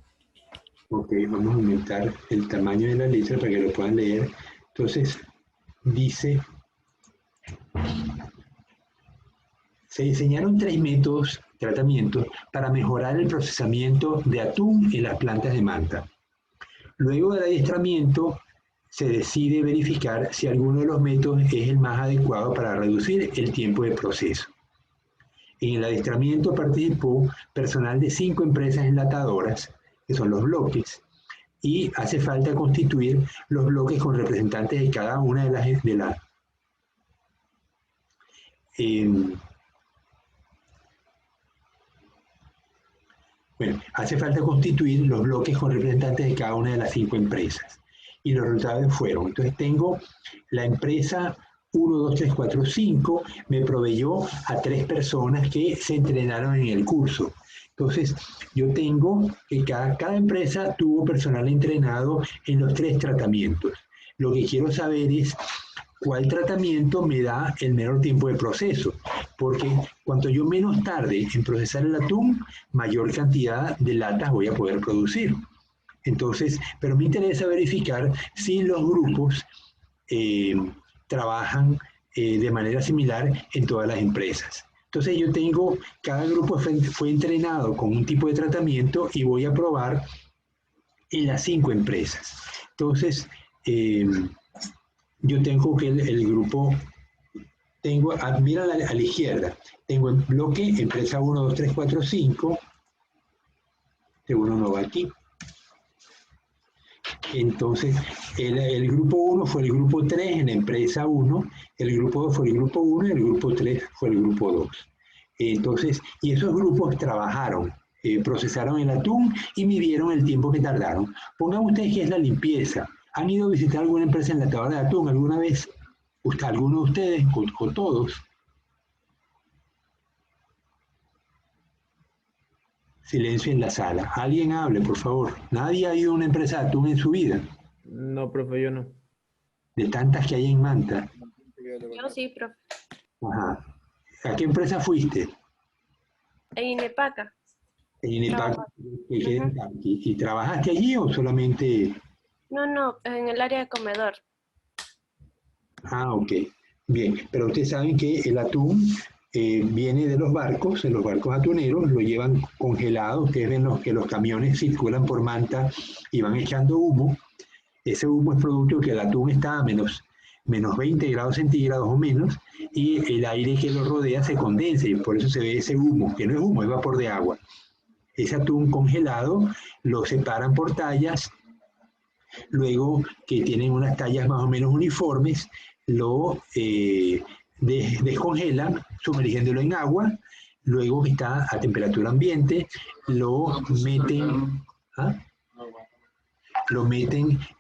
Ok, vamos a aumentar el tamaño de la letra para que lo puedan leer. Entonces, dice, se diseñaron 3 métodos, tratamientos, para mejorar el procesamiento de atún en las plantas de manta. Luego del adiestramiento, se decide verificar si alguno de los métodos es el más adecuado para reducir el tiempo de proceso. En el adiestramiento participó personal de 5 empresas enlatadoras, que son los bloques, y hace falta constituir los bloques con representantes de cada una de las. Bueno, hace falta constituir los bloques con representantes de cada una de las 5 empresas. Y los resultados fueron, entonces tengo la empresa 1, 2, 3, 4, 5, me proveyó a 3 personas que se entrenaron en el curso. Entonces, yo tengo que cada empresa tuvo personal entrenado en los 3 tratamientos. Lo que quiero saber es cuál tratamiento me da el menor tiempo de proceso, porque cuanto yo menos tarde en procesar el atún, mayor cantidad de latas voy a poder producir. Entonces, pero me interesa verificar si los grupos trabajan de manera similar en todas las empresas. Entonces yo tengo, cada grupo fue entrenado con un tipo de tratamiento y voy a probar en las 5 empresas. Entonces, yo tengo que el grupo, mira a la izquierda, tengo el bloque empresa 1, 2, 3, 4, 5, seguro no va aquí. Entonces, el grupo 1 fue el grupo 3 en la empresa 1, el grupo 2 fue el grupo 1 y el grupo 3 fue el grupo 2. Entonces, y esos grupos trabajaron, procesaron el atún y midieron el tiempo que tardaron. Pongan ustedes que es la limpieza. ¿Han ido a visitar alguna empresa enlatadora de atún alguna vez? ¿Alguno de ustedes o todos? Silencio en la sala. Alguien hable, por favor. ¿Nadie ha ido a una empresa de atún en su vida? No, profe, yo no. De tantas que hay en Manta. Yo sí, profe. Ajá. ¿A qué empresa fuiste? En Inepaca. En Inepaca. ¿Y trabajaste allí o solamente...? No, en el área de comedor. Ah, ok. Bien, pero ustedes saben que el atún viene de los barcos atuneros, lo llevan congelado. Ustedes ven que los camiones circulan por Manta y van echando humo. Ese humo es producto de que el atún está a menos 20 grados centígrados o menos, y el aire que lo rodea se condensa, y por eso se ve ese humo, que no es humo, es vapor de agua. Ese atún congelado lo separan por tallas, luego que tienen unas tallas más o menos uniformes, lo descongelan sumergiéndolo en agua, luego que está a temperatura ambiente, lo meten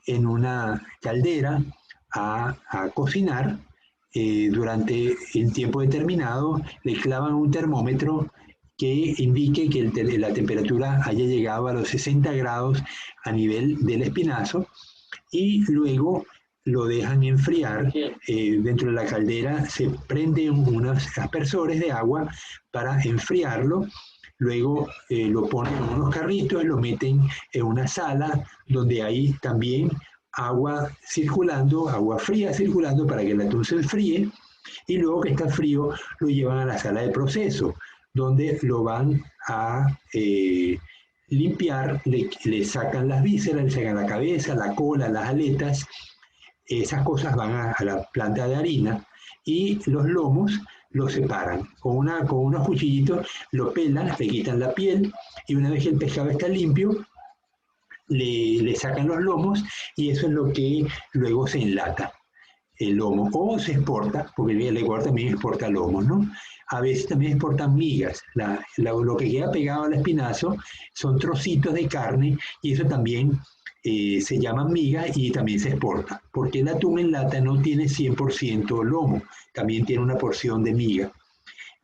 en una caldera a cocinar. Durante el tiempo determinado le clavan un termómetro que indique que la temperatura haya llegado a los 60 grados a nivel del espinazo, y luego lo dejan enfriar. Dentro de la caldera se prenden unos aspersores de agua para enfriarlo. Luego lo ponen en unos carritos y lo meten en una sala donde hay también agua circulando, agua fría circulando para que el atún se enfríe, y luego que está frío lo llevan a la sala de proceso, donde lo van a limpiar, le sacan las vísceras, le sacan la cabeza, la cola, las aletas. Esas cosas van a la planta de harina, y los lomos los separan. Con unos cuchillitos lo pelan, le quitan la piel, y una vez que el pescado está limpio, le sacan los lomos, y eso es lo que luego se enlata, el lomo, o se exporta, porque el Ecuador también exporta lomos, ¿no? A veces también exportan migas. Lo que queda pegado al espinazo son trocitos de carne, y eso también se llama miga y también se exporta, porque el atún en lata no tiene 100% lomo, también tiene una porción de miga.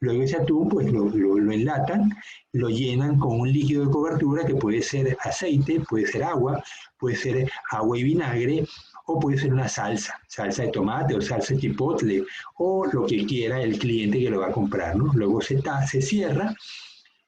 Luego ese atún pues lo enlatan, lo llenan con un líquido de cobertura que puede ser aceite, puede ser agua y vinagre, o puede ser una salsa de tomate o salsa de chipotle, o lo que quiera el cliente que lo va a comprar, ¿no? Luego se cierra,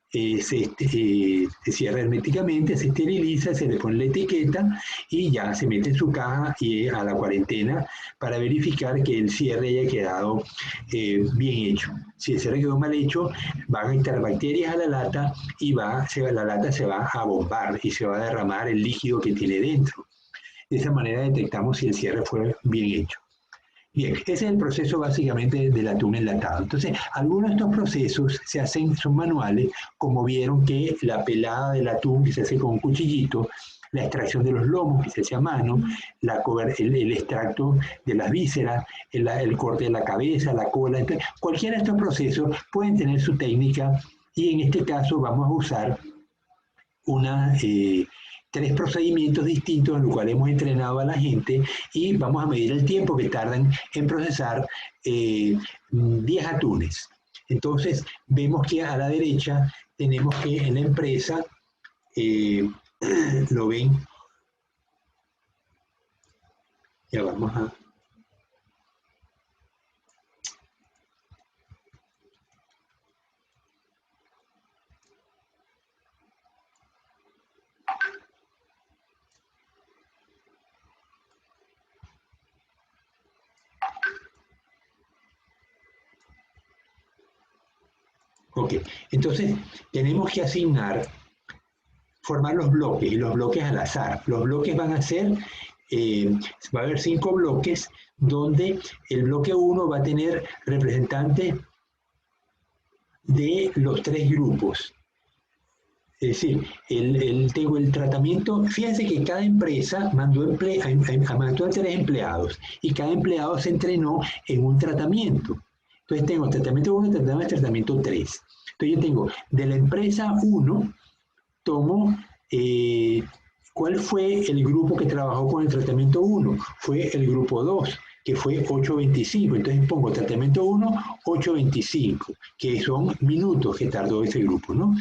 se cierra herméticamente, se esteriliza, se le pone la etiqueta y ya se mete en su caja y a la cuarentena para verificar que el cierre haya quedado bien hecho. Si el cierre quedó mal hecho, van a entrar bacterias a la lata y la lata se va a bombar y se va a derramar el líquido que tiene dentro. De esa manera detectamos si el cierre fue bien hecho. Bien, ese es el proceso básicamente del atún enlatado. Entonces, algunos de estos procesos son manuales, como vieron que la pelada del atún que se hace con un cuchillito, la extracción de los lomos que se hace a mano, el extracto de las vísceras, el corte de la cabeza, la cola. Entonces, cualquiera de estos procesos pueden tener su técnica y en este caso vamos a usar tres procedimientos distintos en los cuales hemos entrenado a la gente y vamos a medir el tiempo que tardan en procesar 10 atunes. Entonces, vemos que a la derecha tenemos que en la empresa, lo ven, ya vamos a... Ok, entonces tenemos que formar los bloques, y los bloques al azar. Los bloques van a ser, va a haber 5 bloques, donde el bloque 1 va a tener representantes de los 3 grupos. Es decir, tengo el tratamiento, fíjense que cada empresa mandó a 3 empleados, y cada empleado se entrenó en un tratamiento. Entonces tengo tratamiento 1, tratamiento 3. Entonces yo tengo, de la empresa 1, tomo, ¿cuál fue el grupo que trabajó con el tratamiento 1? Fue el grupo 2, que fue 8.25. Entonces pongo tratamiento 1, 8.25, que son minutos que tardó ese grupo, ¿no?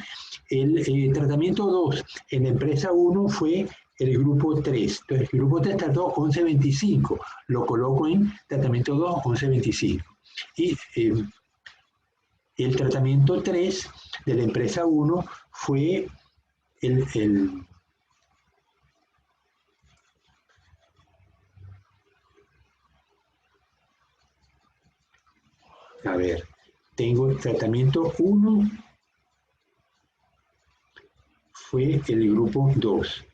El tratamiento 2 en la empresa 1 fue el grupo 3. Entonces el grupo 3 tardó 11.25. Lo coloco en tratamiento 2, 11.25. Y el tratamiento 3 de la empresa 1 fue a ver, tengo el tratamiento 1, fue el grupo 2,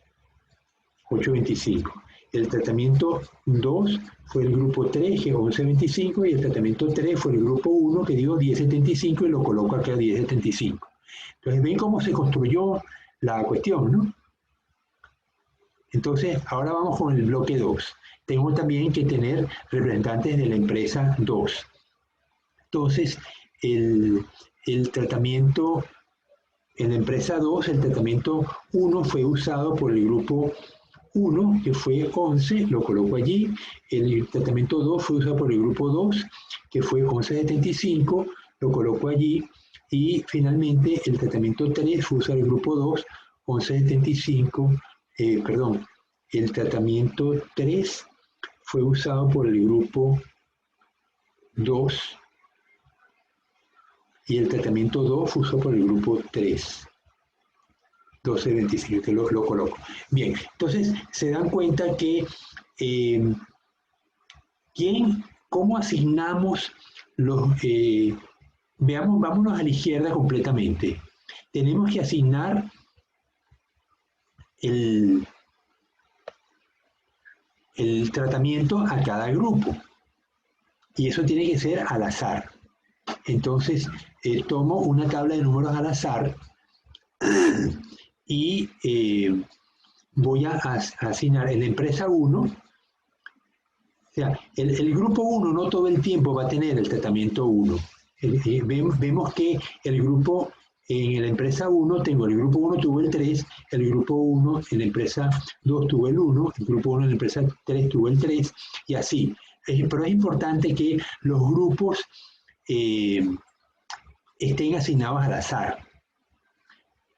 8.25. El tratamiento 2 fue el grupo 3, que es 11.25, y el tratamiento 3 fue el grupo 1, que dio 10.75, y lo coloco acá a 10.75. Entonces, ven cómo se construyó la cuestión, ¿no? Entonces, ahora vamos con el bloque 2. Tengo también que tener representantes de la empresa 2. Entonces, el tratamiento en la empresa 2, el tratamiento 1 fue usado por el grupo 1, que fue 11, lo coloco allí. El tratamiento 2 fue usado por el grupo 2, que fue 11.75, lo coloco allí. Y finalmente el tratamiento 3 fue usado el grupo 2, 11.75, perdón, el tratamiento 3 fue usado por el grupo 2 y el tratamiento 2 fue usado por el grupo 3. 12.25, que lo coloco. Bien, entonces se dan cuenta que ¿cómo asignamos los... vámonos a la izquierda completamente. Tenemos que asignar el tratamiento a cada grupo. Y eso tiene que ser al azar. Entonces, tomo una tabla de números al azar y voy a asignar en la empresa 1. O sea, el grupo 1 no todo el tiempo va a tener el tratamiento 1. Vemos que el grupo, en la empresa 1, tengo el grupo 1 tuvo el 3, el grupo 1 en la empresa 2 tuvo el 1, el grupo 1 en la empresa 3 tuvo el 3, y así. Pero es importante que los grupos estén asignados al azar.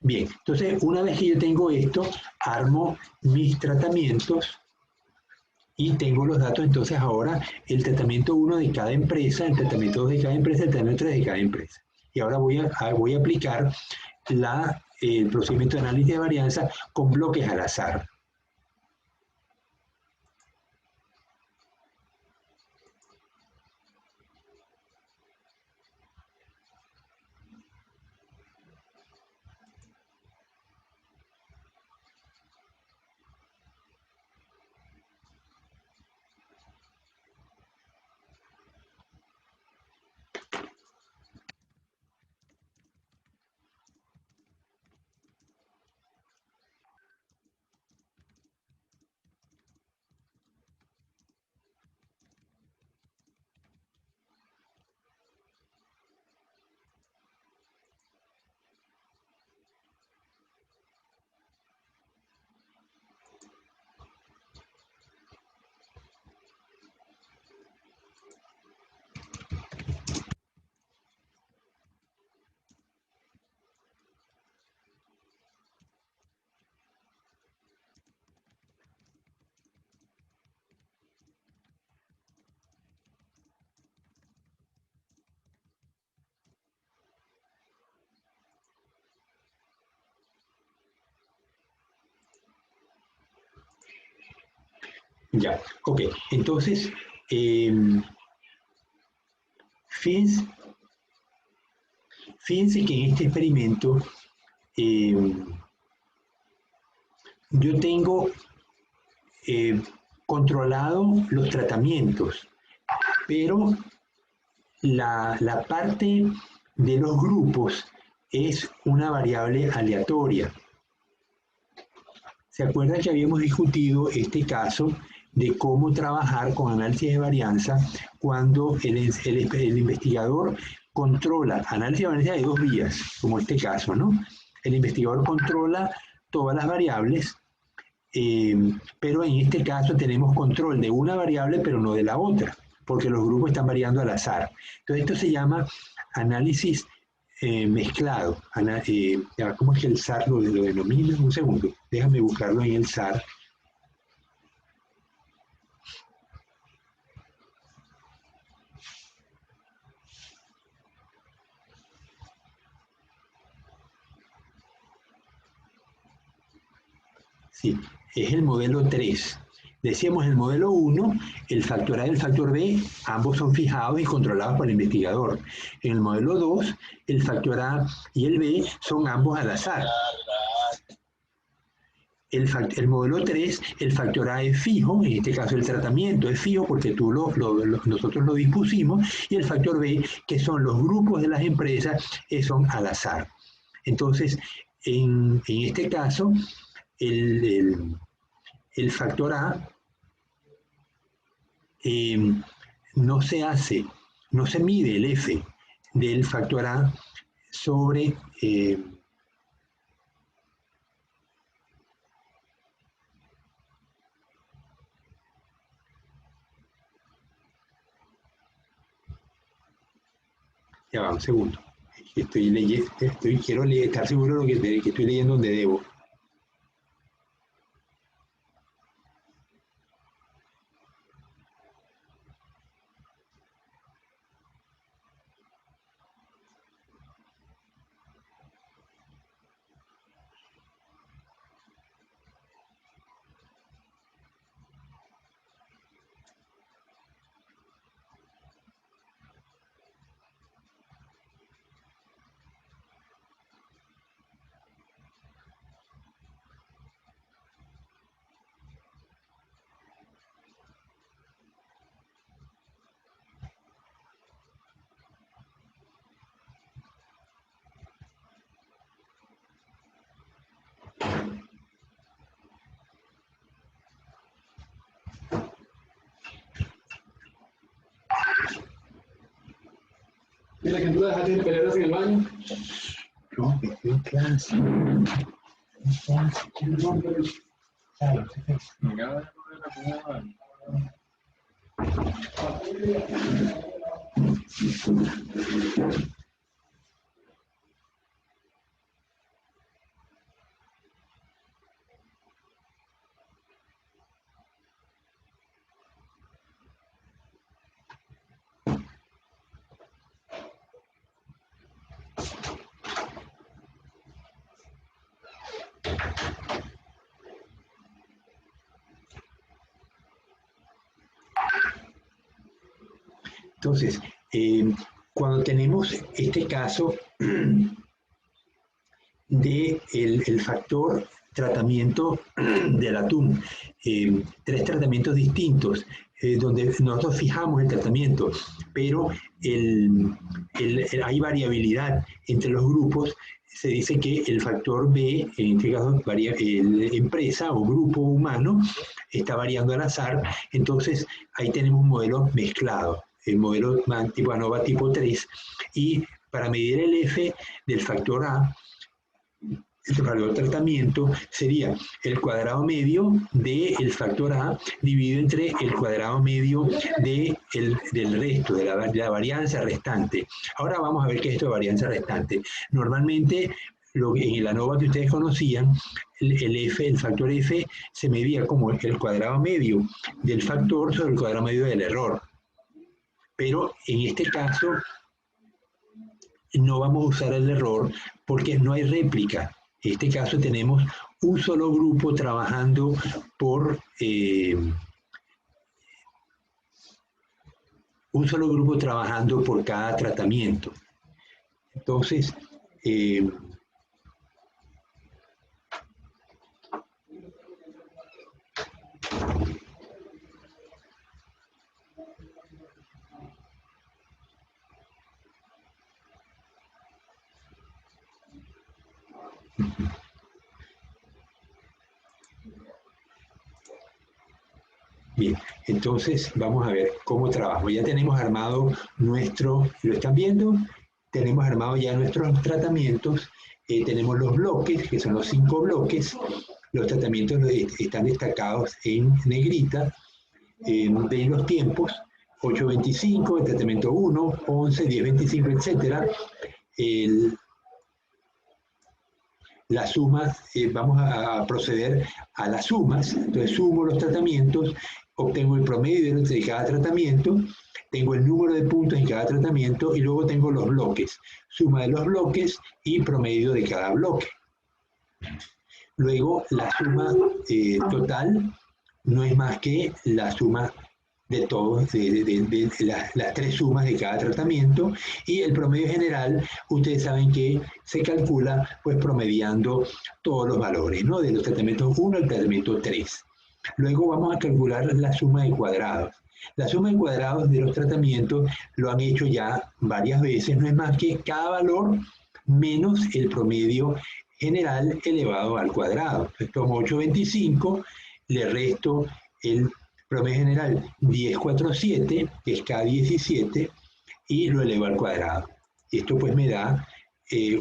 Bien, entonces una vez que yo tengo esto, armo mis tratamientos y tengo los datos. Entonces ahora el tratamiento 1 de cada empresa, el tratamiento 2 de cada empresa, el tratamiento 3 de cada empresa. Y ahora voy a aplicar el procedimiento de análisis de varianza con bloques al azar. Ya, ok. Entonces, fíjense que en este experimento yo tengo controlado los tratamientos, pero la parte de los grupos es una variable aleatoria. ¿Se acuerdan que habíamos discutido este caso de cómo trabajar con análisis de varianza cuando el investigador controla? Análisis de varianza de dos vías, como este caso, ¿no? El investigador controla todas las variables, pero en este caso tenemos control de una variable, pero no de la otra, porque los grupos están variando al azar. Entonces esto se llama análisis mezclado. ¿Cómo es que el SAR lo denomina? Un segundo, déjame buscarlo en el SAR. Sí, es el modelo 3. Decíamos el modelo 1, el factor A y el factor B, ambos son fijados y controlados por el investigador. En el modelo 2, el factor A y el B son ambos al azar. El modelo 3, el factor A es fijo, en este caso el tratamiento es fijo porque nosotros lo dispusimos, y el factor B, que son los grupos de las empresas, son al azar. Entonces, en este caso, el factor A no se mide el F del factor A sobre ya va, un segundo. Quiero estar seguro de que estoy leyendo donde debo. Mira que tú dejaste de pelear en el baño. No, estoy en clase. Entonces, cuando tenemos este caso del factor tratamiento del atún, tres tratamientos distintos, donde nosotros fijamos el tratamiento, pero hay variabilidad entre los grupos. Se dice que el factor B, en este caso empresa o grupo humano, está variando al azar. Entonces ahí tenemos un modelo mezclado, el modelo tipo ANOVA tipo 3, y para medir el F del factor A, el valor de tratamiento sería el cuadrado medio del factor A dividido entre el cuadrado medio del resto, de la varianza restante. Ahora vamos a ver qué es esto de varianza restante. Normalmente, en el ANOVA que ustedes conocían, el factor F se medía como el cuadrado medio del factor sobre el cuadrado medio del error. Pero en este caso no vamos a usar el error porque no hay réplica. En este caso tenemos un solo grupo trabajando por un solo grupo trabajando por cada tratamiento. Entonces, bien, entonces vamos a ver cómo trabajo. Ya tenemos armado nuestro, ¿lo están viendo? Tenemos armado ya nuestros tratamientos. Tenemos los bloques, que son los 5 bloques. Los tratamientos están destacados en negrita. Ven los tiempos, 8.25, el tratamiento 1, 11, 10.25, etc. Las sumas, vamos a proceder a las sumas. Entonces sumo los tratamientos, obtengo el promedio de cada tratamiento, tengo el número de puntos en cada tratamiento y luego tengo los bloques, suma de los bloques y promedio de cada bloque. Luego la suma total no es más que la suma de todos, de las 3 sumas de cada tratamiento, y el promedio general, ustedes saben que se calcula pues promediando todos los valores, ¿no? De los tratamientos 1 al tratamiento 3. Luego vamos a calcular la suma de cuadrados. La suma de cuadrados de los tratamientos lo han hecho ya varias veces, no es más que cada valor menos el promedio general elevado al cuadrado. Entonces tomo 8.25, le resto el promedio general 10.47, que es K17, y lo elevo al cuadrado. Esto pues me da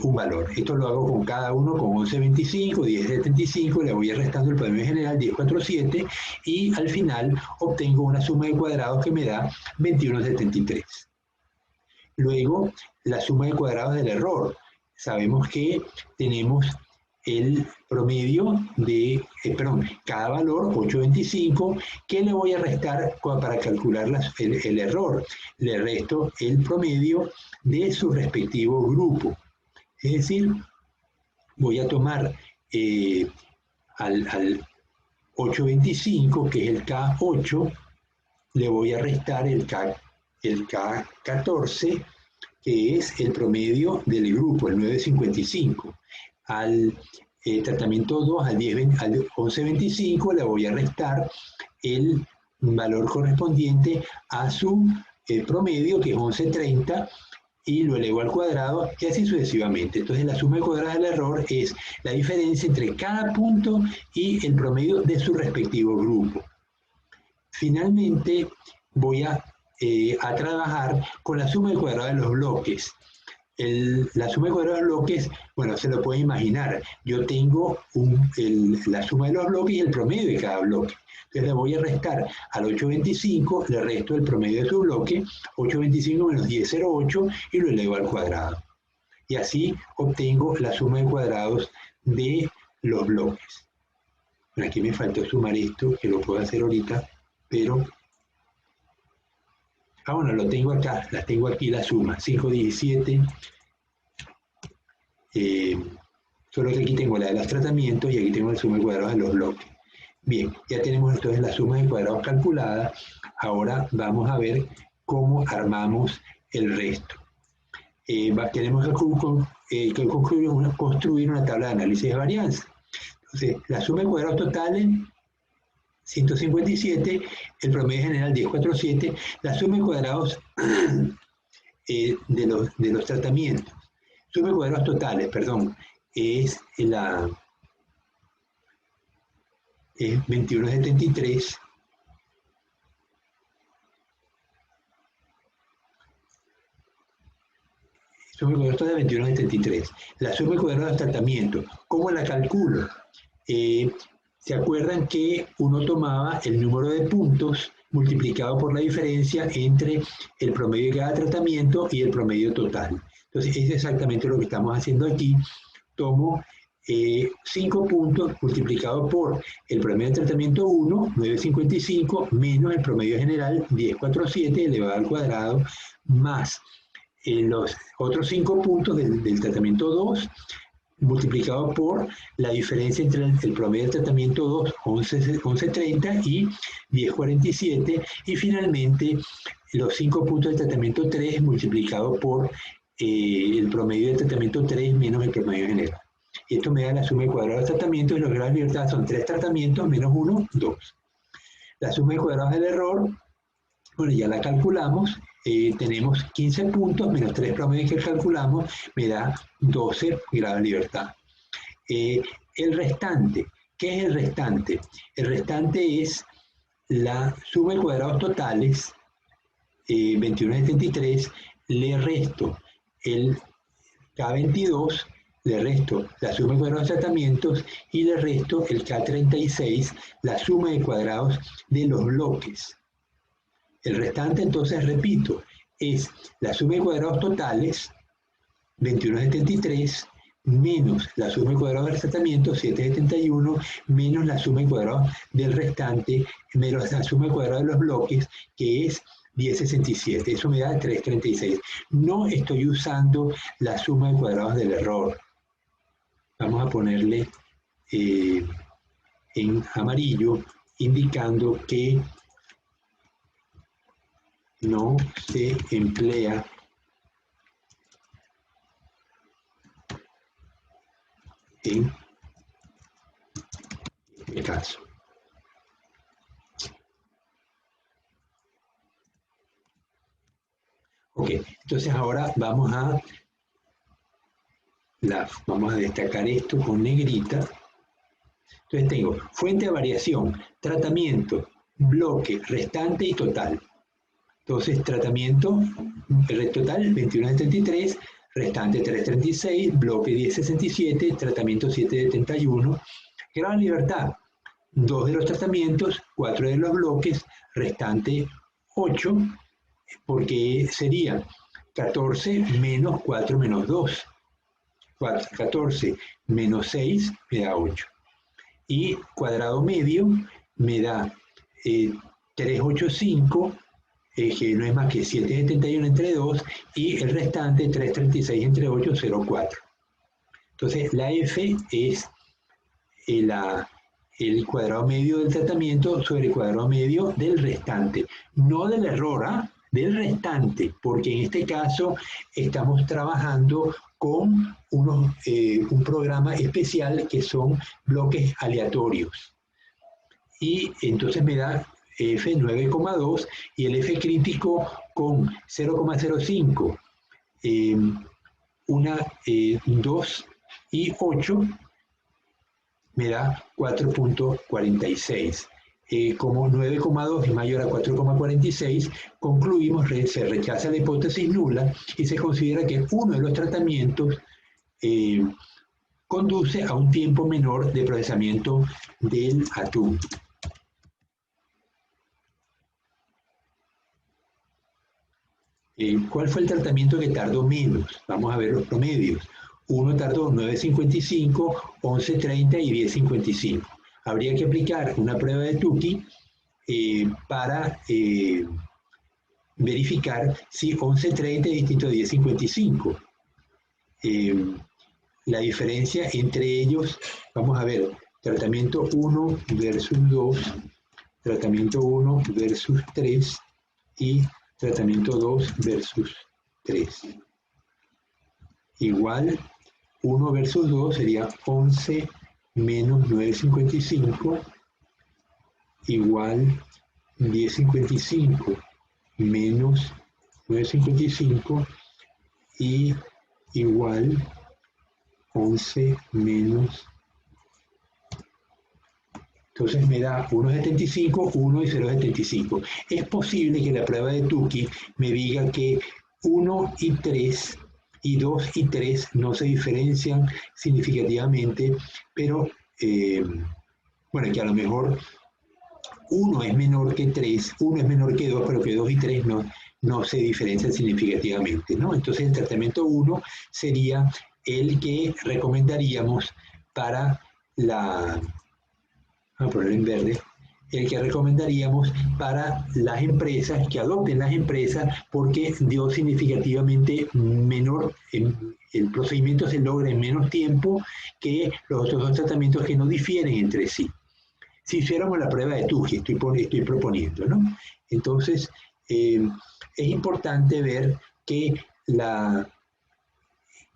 un valor. Esto lo hago con cada uno con 11.25, 10.75, le voy restando el promedio general 10.47 y al final obtengo una suma de cuadrados que me da 21.73. Luego, la suma de cuadrados del error. Sabemos que tenemos el promedio de, cada valor, 8.25, que le voy a restar para calcular el error. Le resto el promedio de su respectivo grupo. Es decir, voy a tomar al 8.25, que es el K8, le voy a restar el K14, que es el promedio del grupo, el 9.55. Al tratamiento 2, al 11.25, le voy a restar el valor correspondiente a su promedio, que es 11.30, y lo elevo al cuadrado, y así sucesivamente. Entonces la suma de cuadrados del error es la diferencia entre cada punto y el promedio de su respectivo grupo. Finalmente voy a trabajar con la suma de cuadrados de los bloques. La suma de cuadrados de los bloques, bueno, se lo pueden imaginar. Yo tengo la suma de los bloques y el promedio de cada bloque. Entonces le voy a restar al 8.25, le resto el promedio de su bloque, 8.25 menos 10.08, y lo elevo al cuadrado. Y así obtengo la suma de cuadrados de los bloques. Bueno, aquí me faltó sumar esto, que lo puedo hacer ahorita, pero... bueno, lo tengo acá, la tengo aquí la suma, 5.17, solo que aquí tengo la de los tratamientos y aquí tengo la suma de cuadrados de los bloques. Bien, ya tenemos entonces la suma de cuadrados calculada. Ahora vamos a ver cómo armamos el resto. Tenemos que construir una tabla de análisis de varianza. Entonces, la suma de cuadrados totales, 157, el promedio general 10.47, la suma de cuadrados de los tratamientos. Suma de cuadrados totales, perdón, es 21.73. Suma de cuadrados totales 21.73. La suma de cuadrados de tratamiento, ¿cómo la calculo? ¿Se acuerdan que uno tomaba el número de puntos multiplicado por la diferencia entre el promedio de cada tratamiento y el promedio total? Entonces, es exactamente lo que estamos haciendo aquí. Tomo 5 puntos multiplicado por el promedio de tratamiento 1, 9.55, menos el promedio general, 10.47, elevado al cuadrado, más los otros 5 puntos del tratamiento 2, multiplicado por la diferencia entre el promedio del tratamiento 2, 11.30 y 10.47, y finalmente los 5 puntos del tratamiento 3 multiplicado por el promedio del tratamiento 3 menos el promedio general. Esto me da la suma de cuadrados de tratamientos, y los grados de libertad son 3 tratamientos menos 1, 2. La suma de cuadrados del error, bueno, ya la calculamos. Tenemos 15 puntos menos 3 promedios que calculamos, me da 12 grados de libertad. El restante, ¿qué es el restante? El restante es la suma de cuadrados totales, 21.73, le resto el K22, le resto la suma de cuadrados de tratamientos y le resto el K36, la suma de cuadrados de los bloques. El restante, entonces, repito, es la suma de cuadrados totales, 21.73, menos la suma de cuadrados del tratamiento, 7.71, menos la suma de cuadrados del restante, menos la suma de cuadrados de los bloques, que es 10.67. Eso me da 3.36. No estoy usando la suma de cuadrados del error. Vamos a ponerle en amarillo, indicando que no se emplea en este caso. Ok, entonces ahora vamos a destacar esto con negrita. Entonces tengo fuente de variación, tratamiento, bloque, restante y total. Entonces, tratamiento, el total 21.73, restante 3.36, bloque 10.67, tratamiento 7.71. Grado de libertad, 2 de los tratamientos, 4 de los bloques, restante 8, porque sería 14 menos 4 menos 2. 14 menos 6 me da 8. Y cuadrado medio me da 385, que no es más que 7.71 entre 2, y el restante 3.36 entre 8, 0.4. Entonces, la F es el cuadrado medio del tratamiento sobre el cuadrado medio del restante. No del error, del restante, porque en este caso estamos trabajando con un programa especial que son bloques aleatorios. Y entonces me da F 9,2 y el F crítico con 0,05, 2 y 8 me da 4.46. Como 9,2 es mayor a 4,46, concluimos que se rechaza la hipótesis nula y se considera que uno de los tratamientos conduce a un tiempo menor de procesamiento del atún. ¿Cuál fue el tratamiento que tardó menos? Vamos a ver los promedios. Uno tardó 9.55, 11.30 y 10.55. Habría que aplicar una prueba de Tukey para verificar si 11.30 es distinto a 10.55. La diferencia entre ellos, vamos a ver, tratamiento 1 versus 2, tratamiento 1 versus 3 y tratamiento 2 versus 3. Igual, 1 versus 2 sería 11 menos 9.55 igual 10.55 menos 9.55 y igual 11 menos. Entonces me da 1.75, 1 y 0.75. Es posible que la prueba de Tukey me diga que 1 y 3 y 2 y 3 no se diferencian significativamente, pero bueno, que a lo mejor 1 es menor que 3, 1 es menor que 2, pero que 2 y 3 no se diferencian significativamente, ¿no? Entonces el tratamiento 1 sería el que recomendaríamos para la... Vamos a ponerlo en verde. El que recomendaríamos para las empresas, que adopten las empresas, porque dio significativamente menor el procedimiento se logra en menos tiempo que los otros dos tratamientos que no difieren entre sí. Si hiciéramos la prueba de TUGI, estoy proponiendo, ¿no? Entonces, es importante ver que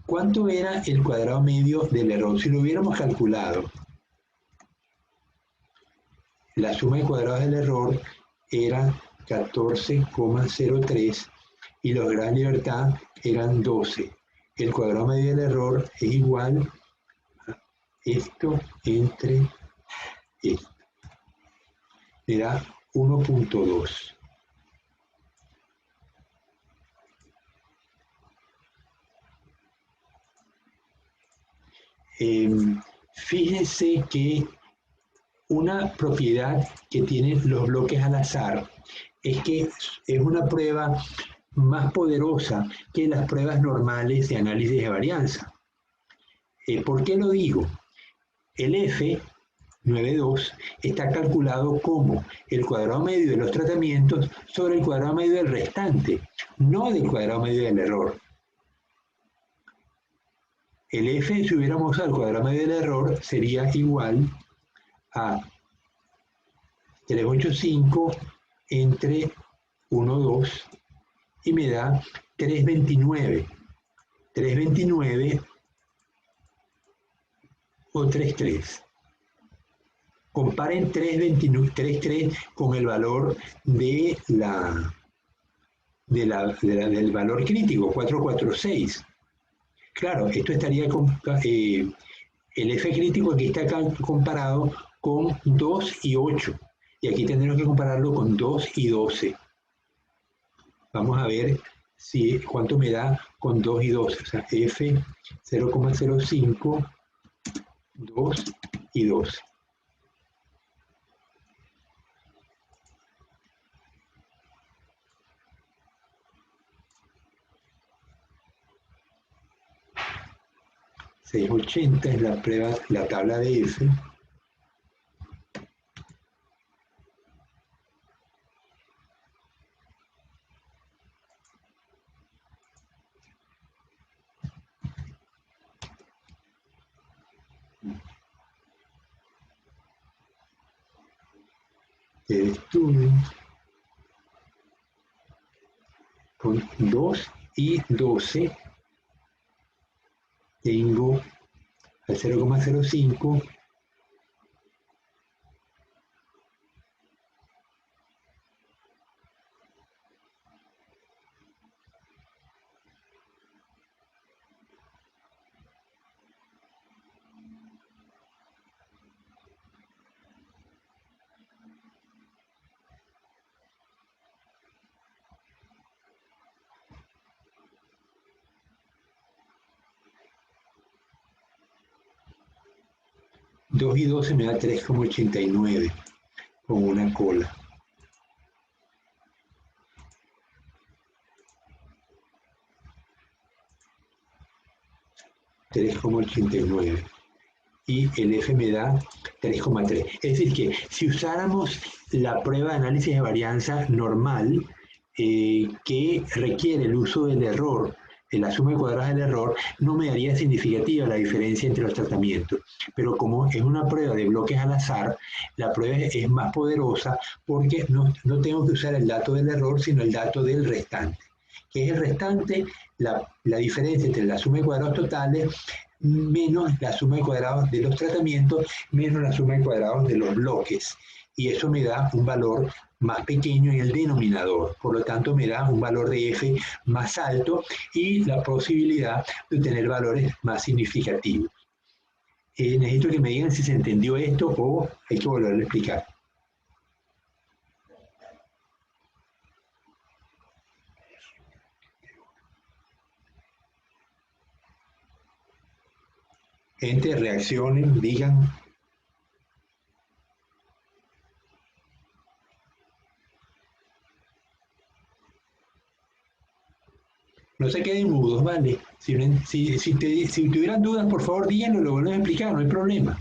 ¿cuánto era el cuadrado medio del error? Si lo hubiéramos calculado, la suma de cuadrados del error era 14,03 y los grados de libertad eran 12. El cuadrado medio del error es igual a esto entre esto. Me da 1.2. Fíjense que una propiedad que tienen los bloques al azar es que es una prueba más poderosa que las pruebas normales de análisis de varianza. ¿Por qué lo digo? El F92 está calculado como el cuadrado medio de los tratamientos sobre el cuadrado medio del restante, no del cuadrado medio del error. El F, si hubiéramos usado el cuadrado medio del error, sería igual a 385 entre 1,2 y me da 329. 329 o 3,3. Comparen 3,3 con el valor del valor crítico, 446. Claro, esto estaría con el F crítico aquí está comparado con 2 y 8. Y aquí tendremos que compararlo con 2 y 12. Vamos a ver cuánto me da con 2 y 12. O sea, F 0,05, 2 y 12. .680 es la tabla de F. El estudio con 2 y 12 tengo al 0,05 2 y 12 me da 3,89 con una cola. $3,89 y el F me da 3,3. Es decir que si usáramos la prueba de análisis de varianza normal que requiere el uso del error, de la suma de cuadrados del error, no me daría significativa la diferencia entre los tratamientos. Pero como es una prueba de bloques al azar, la prueba es más poderosa porque no tengo que usar el dato del error, sino el dato del restante. ¿Qué es el restante? La diferencia entre la suma de cuadrados totales menos la suma de cuadrados de los tratamientos menos la suma de cuadrados de los bloques. Y eso me da un valor más pequeño en el denominador. Por lo tanto, me da un valor de F más alto y la posibilidad de obtener valores más significativos. Necesito que me digan si se entendió esto o hay que volverlo a explicar. Gente, reaccionen, digan. No se queden mudos, ¿vale? Si tuvieran dudas, por favor, díganlo, lo vuelven a explicar, no hay problema.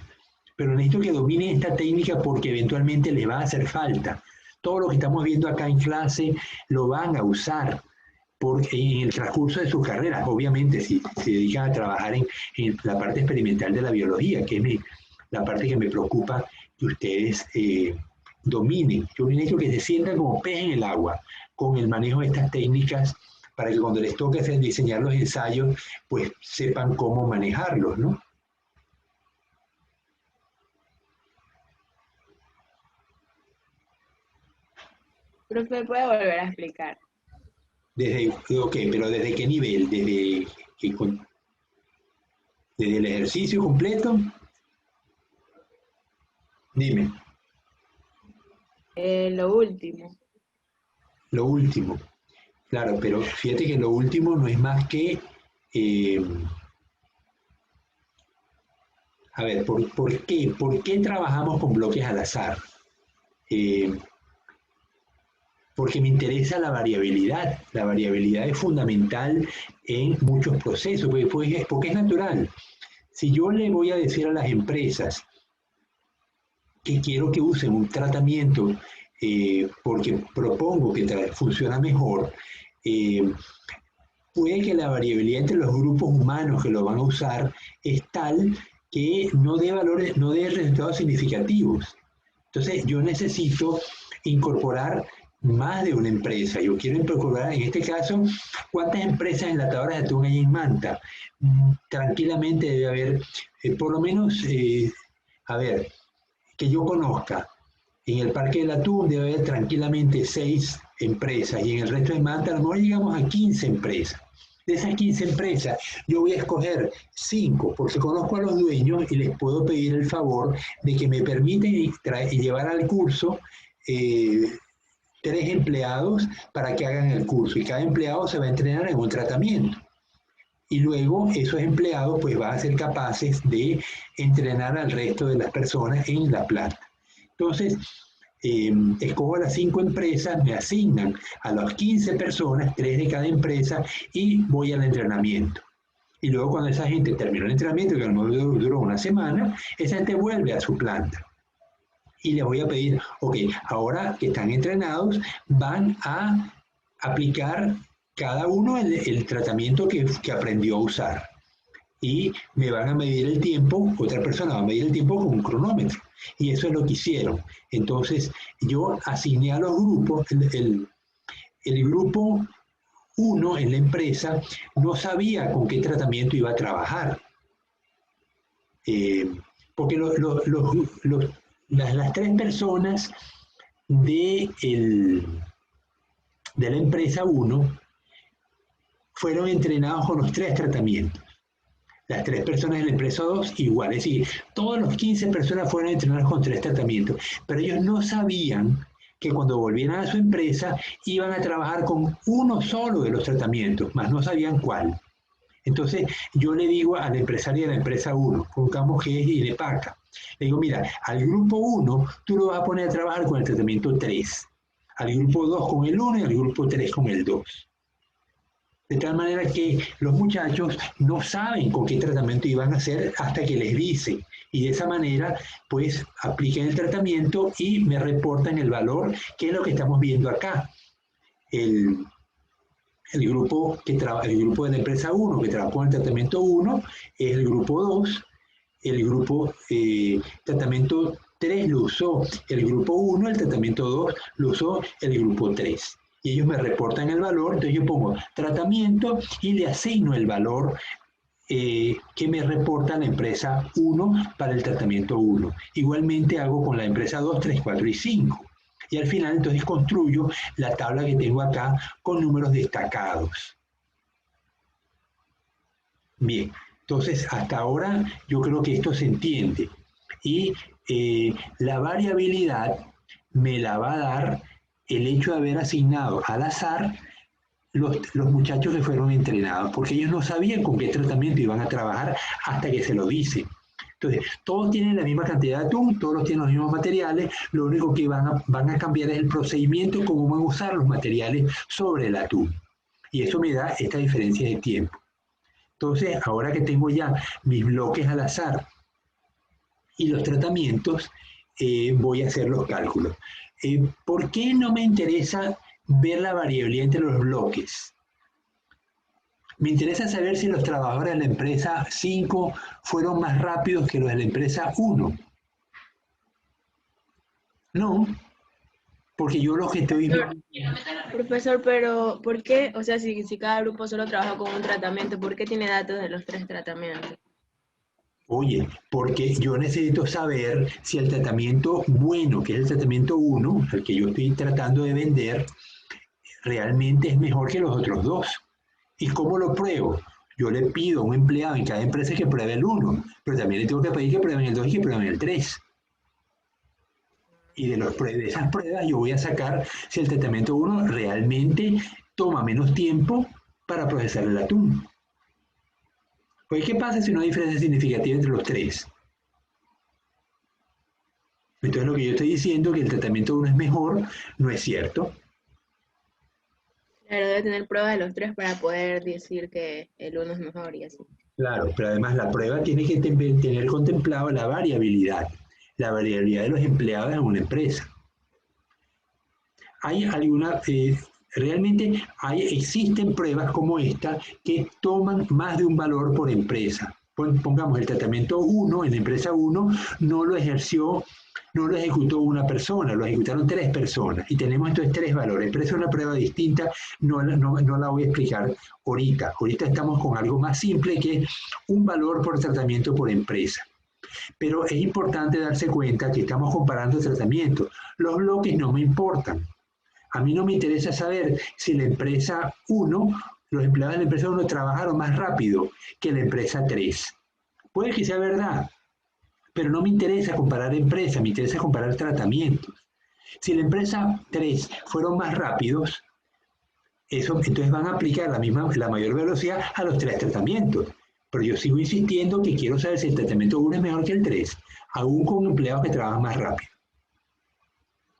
Pero necesito que dominen esta técnica porque eventualmente les va a hacer falta. Todo lo que estamos viendo acá en clase lo van a usar. en el transcurso de sus carreras. Obviamente, si se dedican a trabajar en la parte experimental de la biología, que es la parte que me preocupa que ustedes dominen. Yo necesito que se sientan como pez en el agua con el manejo de estas técnicas para que cuando les toque diseñar los ensayos, pues sepan cómo manejarlos, ¿no? Profe, ¿puede volver a explicar? Ok, pero ¿desde qué nivel? ¿Desde el ejercicio completo? Dime. Lo último. Lo último. Claro, pero fíjate que lo último no es más que... a ver, ¿por qué trabajamos con bloques al azar? Porque me interesa la variabilidad. La variabilidad es fundamental en muchos procesos, porque es natural. Si yo le voy a decir a las empresas que quiero que usen un tratamiento porque propongo que funciona mejor, puede que la variabilidad entre los grupos humanos que lo van a usar es tal que no dé valores, no dé resultados significativos. Entonces, yo necesito incorporar más de una empresa. Yo quiero incorporar, en este caso, ¿cuántas empresas enlatadoras de atún hay en Manta? Tranquilamente debe haber, por lo menos, a ver, que yo conozca. En el Parque del Atún debe haber tranquilamente 6 empresas y en el resto de Manta a lo mejor llegamos a 15 empresas. De esas 15 empresas yo voy a escoger 5 porque conozco a los dueños y les puedo pedir el favor de que me permiten llevar al curso 3 empleados para que hagan el curso y cada empleado se va a entrenar en un tratamiento. Y luego esos empleados pues van a ser capaces de entrenar al resto de las personas en la planta. Entonces, escojo a las 5 empresas, me asignan a las 15 personas, 3 de cada empresa, y voy al entrenamiento. Y luego cuando esa gente terminó el entrenamiento, que a lo mejor duró una semana, esa gente vuelve a su planta. Y les voy a pedir, ok, ahora que están entrenados, van a aplicar cada uno el tratamiento que aprendió a usar. Y me van a medir el tiempo, otra persona va a medir el tiempo con un cronómetro. Y eso es lo que hicieron. Entonces, yo asigné a los grupos, el grupo 1 en la empresa no sabía con qué tratamiento iba a trabajar. Porque las 3 personas de la empresa 1 fueron entrenados con los 3 tratamientos. Las 3 personas de la empresa 2 igual, es decir, todas las 15 personas fueron entrenadas con 3 tratamientos, pero ellos no sabían que cuando volvieran a su empresa iban a trabajar con uno solo de los tratamientos, más no sabían cuál. Entonces yo le digo a la empresaria de la empresa 1, pongamos que es Inepaca, le digo, mira, al grupo 1 tú lo vas a poner a trabajar con el tratamiento 3, al grupo 2 con el 1 y al grupo 3 con el 2. De tal manera que los muchachos no saben con qué tratamiento iban a hacer hasta que les dicen. Y de esa manera, pues, aplican el tratamiento y me reportan el valor, que es lo que estamos viendo acá. El grupo de la empresa 1 que trabajó en el tratamiento 1 es el grupo 2. El grupo tratamiento 3 lo usó el grupo 1, el tratamiento 2 lo usó el grupo 3. Y ellos me reportan el valor, entonces yo pongo tratamiento y le asigno el valor que me reporta la empresa 1 para el tratamiento 1. Igualmente hago con la empresa 2, 3, 4 y 5. Y al final entonces construyo la tabla que tengo acá con números destacados. Bien, entonces hasta ahora yo creo que esto se entiende. Y la variabilidad me la va a dar el hecho de haber asignado al azar los muchachos que fueron entrenados, porque ellos no sabían con qué tratamiento iban a trabajar hasta que se lo dicen. Entonces, todos tienen la misma cantidad de atún, todos tienen los mismos materiales, lo único que van a cambiar es el procedimiento, cómo van a usar los materiales sobre el atún. Y eso me da esta diferencia de tiempo. Entonces, ahora que tengo ya mis bloques al azar y los tratamientos, voy a hacer los cálculos. ¿Por qué no me interesa ver la variabilidad entre los bloques? Me interesa saber si los trabajadores de la empresa 5 fueron más rápidos que los de la empresa 1. No, porque yo lo que estoy... Profesor, pero ¿por qué? O sea, si cada grupo solo trabaja con un tratamiento, ¿por qué tiene datos de los 3 tratamientos? Oye, porque yo necesito saber si el tratamiento bueno, que es el tratamiento 1, el que yo estoy tratando de vender, realmente es mejor que los otros 2. ¿Y cómo lo pruebo? Yo le pido a un empleado en cada empresa que pruebe el 1, pero también le tengo que pedir que prueben el 2 y que prueben el 3. Y de esas pruebas yo voy a sacar si el tratamiento 1 realmente toma menos tiempo para procesar el atún. Pues, ¿qué pasa si no hay diferencia significativa entre los 3? Entonces, lo que yo estoy diciendo, que el tratamiento 1 es mejor, no es cierto. Claro, debe tener pruebas de los 3 para poder decir que el 1 es mejor y así. Claro, pero además la prueba tiene que tener contemplado la variabilidad de los empleados en una empresa. Hay alguna... realmente existen pruebas como esta que toman más de un valor por empresa. Pongamos el tratamiento 1, en la empresa 1 no lo ejecutó una persona, lo ejecutaron 3 personas y tenemos entonces 3 valores. Pero es una prueba distinta, no la voy a explicar ahorita. Ahorita estamos con algo más simple que es un valor por tratamiento por empresa. Pero es importante darse cuenta que estamos comparando tratamientos. Los bloques no me importan. A mí no me interesa saber si la empresa 1, los empleados de la empresa 1 trabajaron más rápido que la empresa 3. Puede que sea verdad, pero no me interesa comparar empresas, me interesa comparar tratamientos. Si la empresa 3 fueron más rápidos, entonces van a aplicar la mayor velocidad a los 3 tratamientos. Pero yo sigo insistiendo que quiero saber si el tratamiento 1 es mejor que el 3, aún con empleados que trabajan más rápido.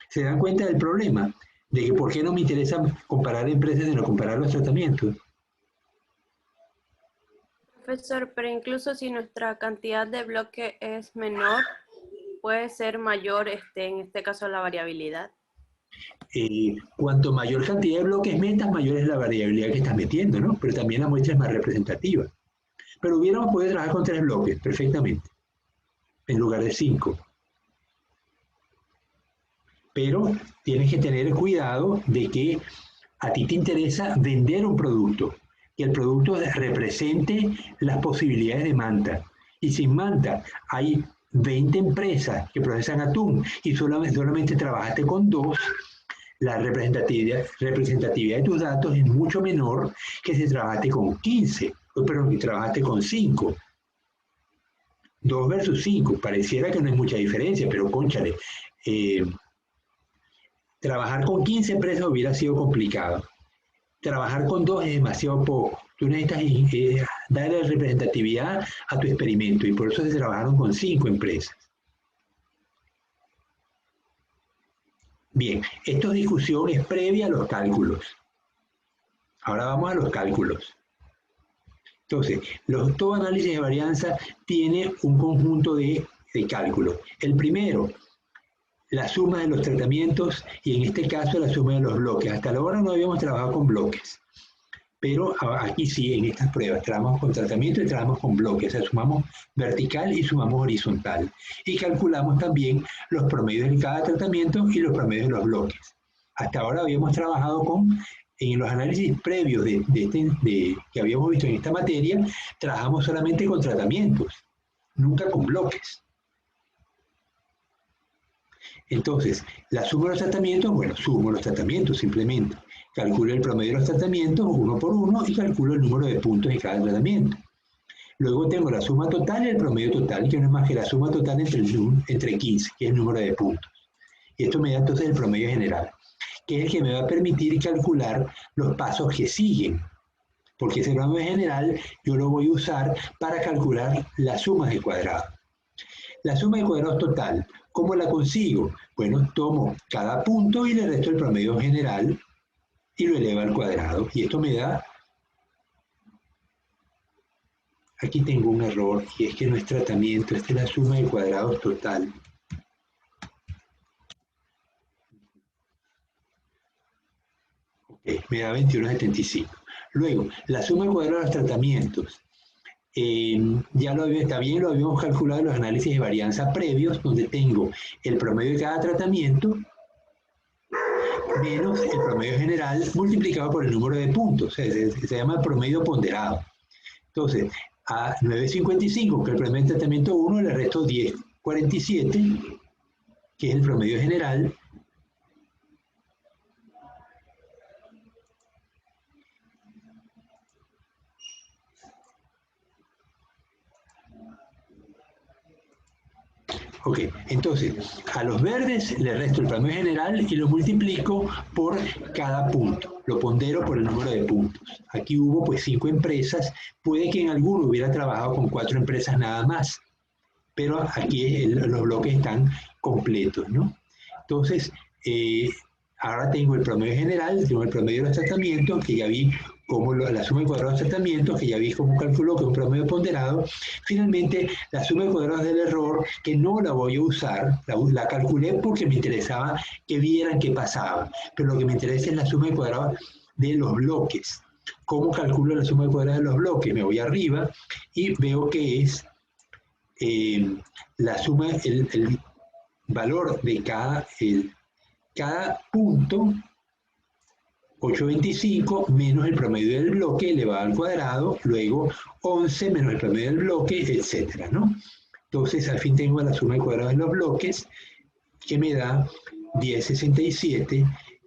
¿Se dan cuenta del problema? De que por qué no me interesa comparar empresas, sino comparar los tratamientos. Profesor, pero incluso si nuestra cantidad de bloque es menor, puede ser mayor, en este caso, la variabilidad. Cuanto mayor cantidad de bloques metas, mayor es la variabilidad que estás metiendo, ¿no? Pero también la muestra es más representativa. Pero hubiéramos podido trabajar con 3 bloques perfectamente, en lugar de 5. Pero tienes que tener cuidado de que a ti te interesa vender un producto, que el producto represente las posibilidades de Manta. Y si en Manta hay 20 empresas que procesan atún y solamente trabajaste con 2, la representatividad de tus datos es mucho menor que si trabajaste con 15, pero que trabajaste con 5. 2 versus 5, pareciera que no hay mucha diferencia, pero cónchale, trabajar con 15 empresas hubiera sido complicado. Trabajar con 2 es demasiado poco. Tú necesitas darle representatividad a tu experimento y por eso se trabajaron con 5 empresas. Bien, esta discusión es previa a los cálculos. Ahora vamos a los cálculos. Entonces, todo análisis de varianza tiene un conjunto de cálculos. El primero, la suma de los tratamientos y en este caso la suma de los bloques. Hasta ahora no habíamos trabajado con bloques, pero aquí sí, en estas pruebas, trabajamos con tratamiento y trabajamos con bloques. O sea, sumamos vertical y sumamos horizontal. Y calculamos también los promedios de cada tratamiento y los promedios de los bloques. Hasta ahora habíamos trabajado en los análisis previos que habíamos visto en esta materia, trabajamos solamente con tratamientos, nunca con bloques. Entonces, la suma de los tratamientos, bueno, sumo los tratamientos simplemente. Calculo el promedio de los tratamientos uno por uno y calculo el número de puntos de cada tratamiento. Luego tengo la suma total y el promedio total, que no es más que la suma total entre 15, que es el número de puntos. Y esto me da entonces el promedio general, que es el que me va a permitir calcular los pasos que siguen. Porque ese promedio general yo lo voy a usar para calcular las sumas de cuadrados. La suma de cuadrados total, ¿cómo la consigo? Bueno, tomo cada punto y le resto el promedio general y lo elevo al cuadrado. Y esto me da... Aquí tengo un error y es que no es tratamiento, esta es la suma de cuadrados total. Ok, me da 21,75. Luego, la suma cuadrada de los tratamientos. También lo habíamos calculado en los análisis de varianza previos, donde tengo el promedio de cada tratamiento menos el promedio general multiplicado por el número de puntos. Se llama promedio ponderado. Entonces, a 9.55, que es el promedio de tratamiento 1, le resto 10.47, que es el promedio general, ok, entonces a los verdes le resto el promedio general y lo multiplico por cada punto, lo pondero por el número de puntos. Aquí hubo pues 5 empresas, puede que en alguno hubiera trabajado con 4 empresas nada más, pero aquí los bloques están completos, ¿no? Entonces, ahora tengo el promedio general, tengo el promedio de los tratamientos, que ya vi cómo la suma de cuadrados de los tratamientos, que ya vi cómo calculó que es un promedio ponderado. Finalmente, la suma de cuadrados del error, que no la voy a usar, la calculé porque me interesaba que vieran qué pasaba, pero lo que me interesa es la suma de cuadrados de los bloques. ¿Cómo calculo la suma de cuadrados de los bloques? Me voy arriba y veo que es la suma, el valor de cada punto, 8.25 menos el promedio del bloque elevado al cuadrado, luego 11 menos el promedio del bloque, etcétera, ¿no? Entonces, al fin tengo la suma de cuadrados de los bloques, que me da 10.67,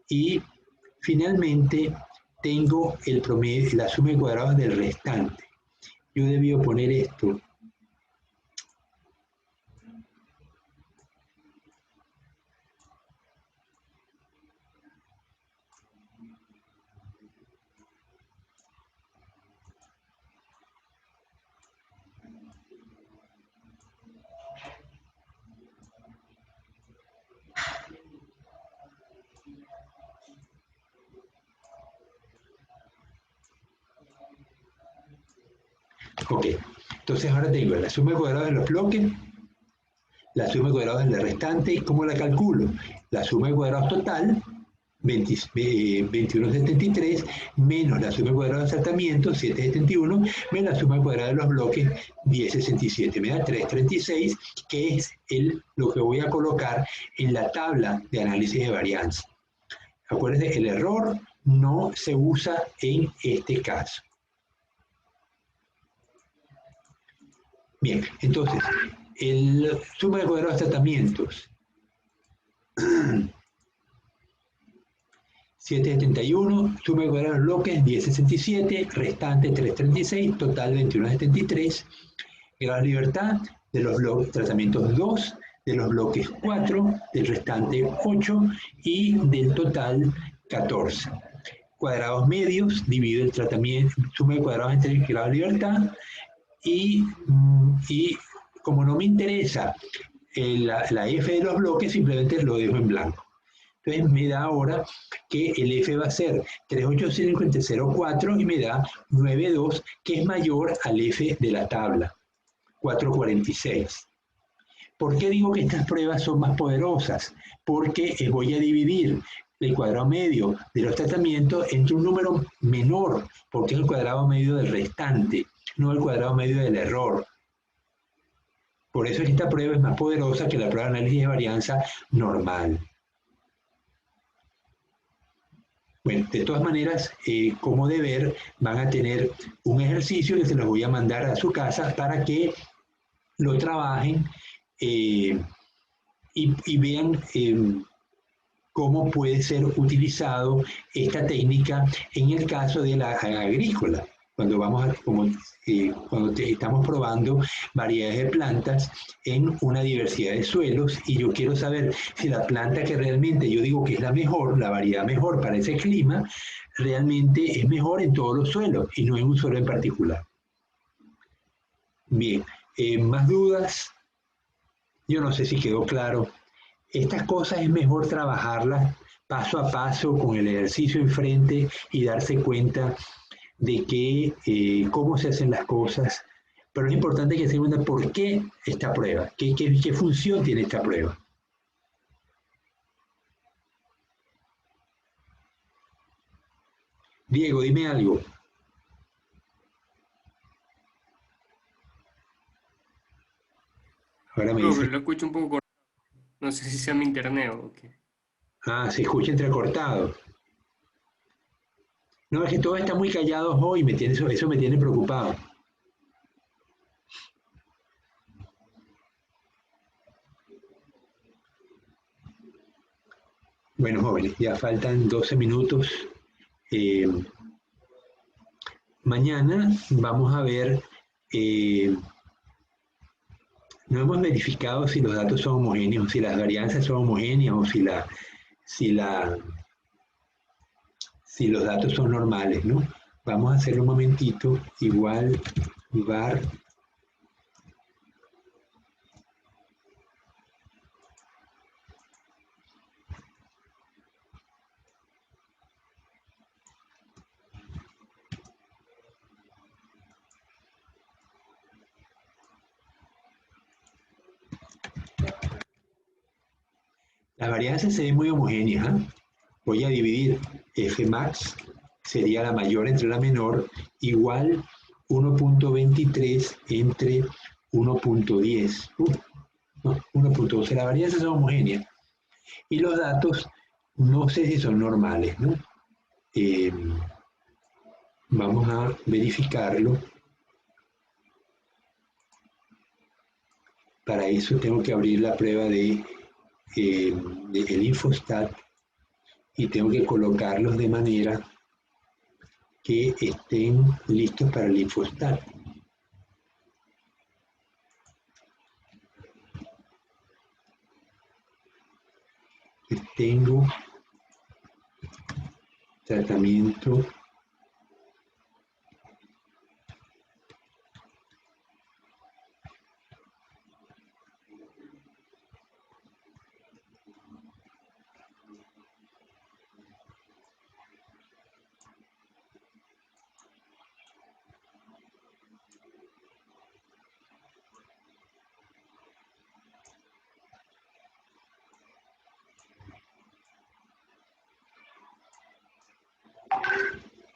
y finalmente tengo el promedio, la suma de cuadrados del restante. Yo debí poner esto. Ok, entonces ahora tengo la suma de cuadrados de los bloques, la suma de cuadrados del restante, ¿y cómo la calculo? La suma de cuadrados total, 21.73, menos la suma de cuadrados de tratamientos, 7.71, menos la suma de cuadrados de los bloques, 10.67, me da 3.36, que es lo que voy a colocar en la tabla de análisis de varianza. Acuérdense, el error no se usa en este caso. Bien, entonces, el suma de cuadrados de tratamientos, 7.71, suma de cuadrados de bloques, 10.67, restante 3.36, total 21.73, grado de libertad de los bloques, tratamientos 2, de los bloques 4, del restante 8 y del total 14. Cuadrados medios, divido el tratamiento, suma de cuadrados entre el grado de libertad, y como no me interesa la F de los bloques, simplemente lo dejo en blanco. Entonces me da ahora que el F va a ser 385.04 y me da 9.2, que es mayor al F de la tabla, 4.46. ¿Por qué digo que estas pruebas son más poderosas? Porque voy a dividir el cuadrado medio de los tratamientos entre un número menor, porque es el cuadrado medio del restante, no el cuadrado medio del error. Por eso es que esta prueba es más poderosa que la prueba de análisis de varianza normal. Bueno, de todas maneras, como deber, van a tener un ejercicio que se los voy a mandar a su casa para que lo trabajen y vean cómo puede ser utilizado esta técnica en el caso de la agrícola. Cuando estamos probando variedades de plantas en una diversidad de suelos, y yo quiero saber si la planta que realmente yo digo que es la mejor, la variedad mejor para ese clima, realmente es mejor en todos los suelos y no en un suelo en particular. Bien, ¿más dudas? Yo no sé si quedó claro. Estas cosas es mejor trabajarlas paso a paso con el ejercicio enfrente y darse cuenta de que, cómo se hacen las cosas, pero es importante que se cuenta por qué esta prueba, qué función tiene esta prueba. Diego, dime algo. Ahora me Profe, dice, lo escucho un poco cortado. No sé si sea mi internet o qué. se escucha entrecortado. No, es que todos están muy callados hoy, eso me tiene preocupado. Bueno, jóvenes, ya faltan 12 minutos. Mañana vamos a ver, no hemos verificado si los datos son homogéneos, si las varianzas son homogéneas o si los datos son normales, ¿no? Vamos a hacerlo un momentito, igual var. Las varianzas se ven muy homogéneas, ¿eh? Voy a dividir Fmax, sería la mayor entre la menor, igual 1.23 entre 1.10. No, 1.12. Las varianzas son homogéneas. Y los datos, no sé si son normales, ¿no? Vamos a verificarlo. Para eso tengo que abrir la prueba del Infostat y tengo que colocarlos de manera que estén listos para el Infostat. Tengo tratamiento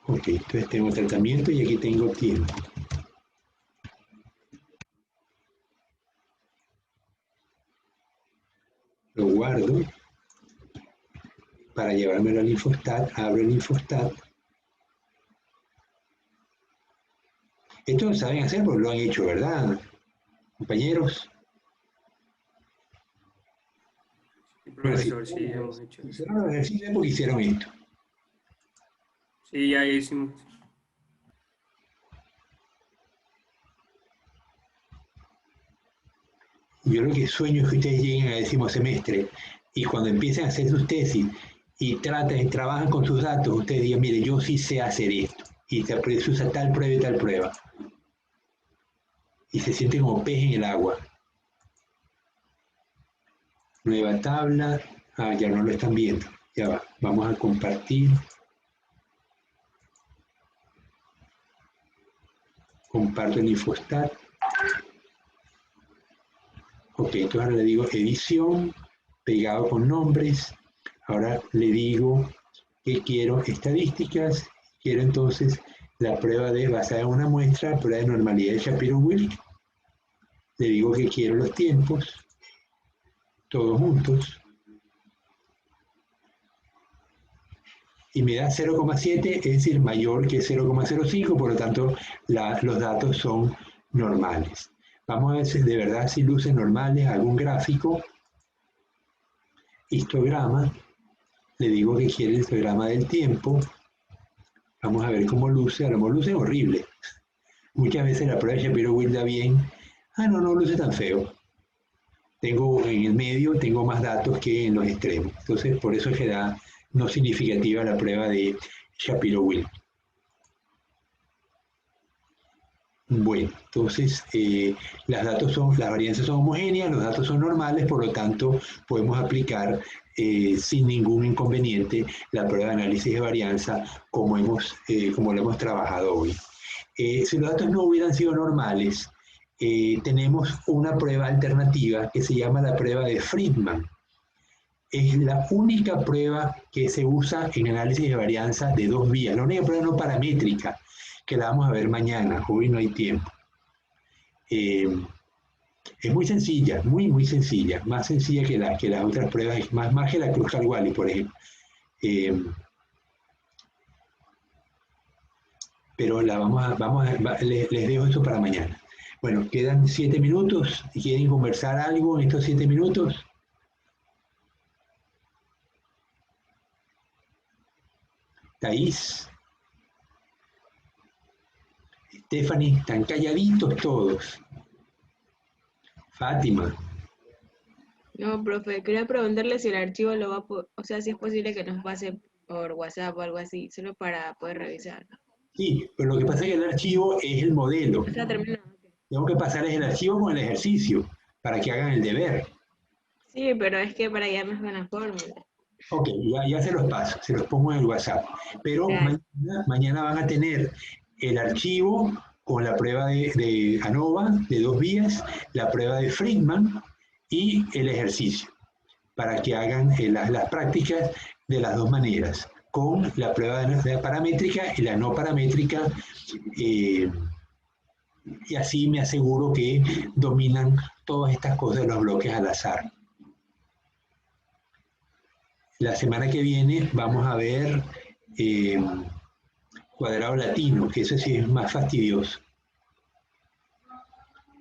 ok, entonces tengo tratamiento y aquí tengo tiempo. Lo guardo para llevármelo al Infostat, abro el Infostat. Esto lo saben hacer porque lo han hecho, ¿verdad, compañeros? Sí, profesor, sí, hemos hecho eso. Hicieron los ejercicios porque hicieron esto. Sí, ya hicimos. Yo lo que sueño es que ustedes lleguen al 10º semestre y cuando empiecen a hacer sus tesis y trabajan con sus datos, ustedes digan, mire, yo sí sé hacer esto. Y se usa tal prueba y tal prueba. Y se sienten como pez en el agua. Nueva tabla. Ya no lo están viendo. Ya va. Vamos a compartir. Comparto el Infostat. Ok, entonces ahora le digo edición, pegado con nombres. Ahora le digo que quiero estadísticas. Quiero entonces la prueba basada en una muestra, prueba de normalidad de Shapiro-Wilk. Le digo que quiero los tiempos, todos juntos. Y me da 0,7, es decir, mayor que 0,05, por lo tanto los datos son normales. Vamos a ver si de verdad si lucen normales, algún gráfico, histograma, le digo que quiere el histograma del tiempo, vamos a ver cómo luce, a lo mejor luce horrible. Muchas veces la prueba de Shapiro-Wilk da bien, no luce tan feo. Tengo en el medio, tengo más datos que en los extremos, entonces por eso es que da no significativa la prueba de Shapiro-Wilk. Bueno, entonces las varianzas son homogéneas, los datos son normales, por lo tanto podemos aplicar sin ningún inconveniente la prueba de análisis de varianza como lo hemos trabajado hoy. Si los datos no hubieran sido normales, tenemos una prueba alternativa que se llama la prueba de Friedman. Es la única prueba que se usa en análisis de varianza de dos vías, la única prueba no paramétrica, que la vamos a ver mañana, hoy no hay tiempo. Es muy sencilla, muy sencilla, más sencilla que las otras pruebas, más que la Cruz-Calwally, por ejemplo. Pero les dejo eso para mañana. Bueno, quedan 7 minutos. ¿Quieren conversar algo en estos 7 minutos? Thais, Stephanie, están calladitos todos. Fátima. No, profe, quería preguntarle si el archivo lo va a, o sea, si es posible que nos pase por WhatsApp o algo así, solo para poder revisar. Sí, pero lo que pasa es que el archivo es el modelo. Está terminado. Tengo que pasarles el archivo con el ejercicio para que hagan el deber. Sí, pero es que para guiarnos con la fórmula. Ok, ya se los paso, se los pongo en el WhatsApp. Pero mañana van a tener el archivo con la prueba de ANOVA de 2 vías, la prueba de Friedman y el ejercicio, para que hagan las prácticas de las 2 maneras, con la prueba de paramétrica y la no paramétrica, y así me aseguro que dominan todas estas cosas de los bloques al azar. La semana que viene vamos a ver cuadrado latino, que eso sí es más fastidioso.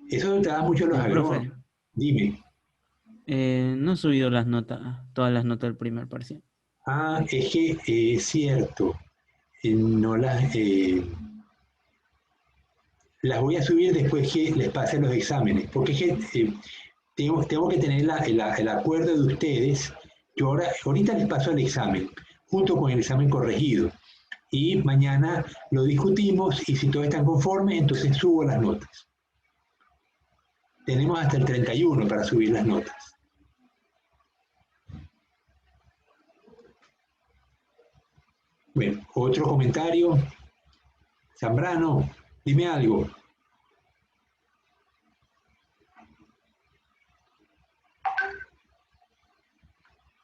Eso te da mucho los agrónomos. Dime. No he subido las notas, todas las notas del primer parcial. Ah, es que es cierto. No las voy a subir después que les pase los exámenes, porque es que tengo que tener el acuerdo de ustedes. Yo ahorita les paso el examen, junto con el examen corregido, y mañana lo discutimos, y si todos están conformes, entonces subo las notas. Tenemos hasta el 31 para subir las notas. Bueno, otro comentario. Zambrano, dime algo.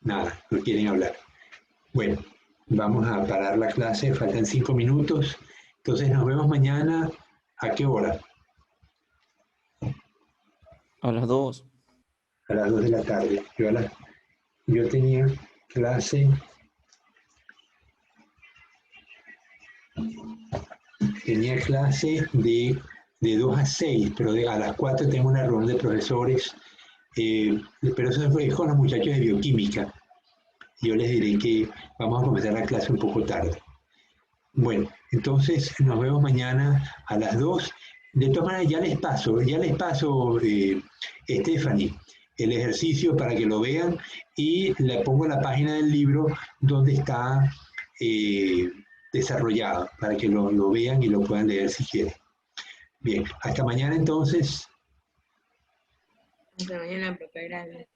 Nada, no quieren hablar. Bueno, vamos a parar la clase, faltan 5 minutos. Entonces nos vemos mañana. ¿A qué hora? A las 2. A las 2 de la tarde. Yo tenía clase. Tenía clase de 2 a 6, pero a las 4 tengo una reunión de profesores. Pero eso es con los muchachos de bioquímica. Yo les diré que vamos a comenzar la clase un poco tarde. Bueno, entonces nos vemos mañana a las 2. De todas maneras, ya les paso, Stephanie, el ejercicio para que lo vean, y le pongo la página del libro donde está desarrollado, para que lo vean y lo puedan leer si quieren. Bien, hasta mañana entonces. Hasta mañana, profe, gracias.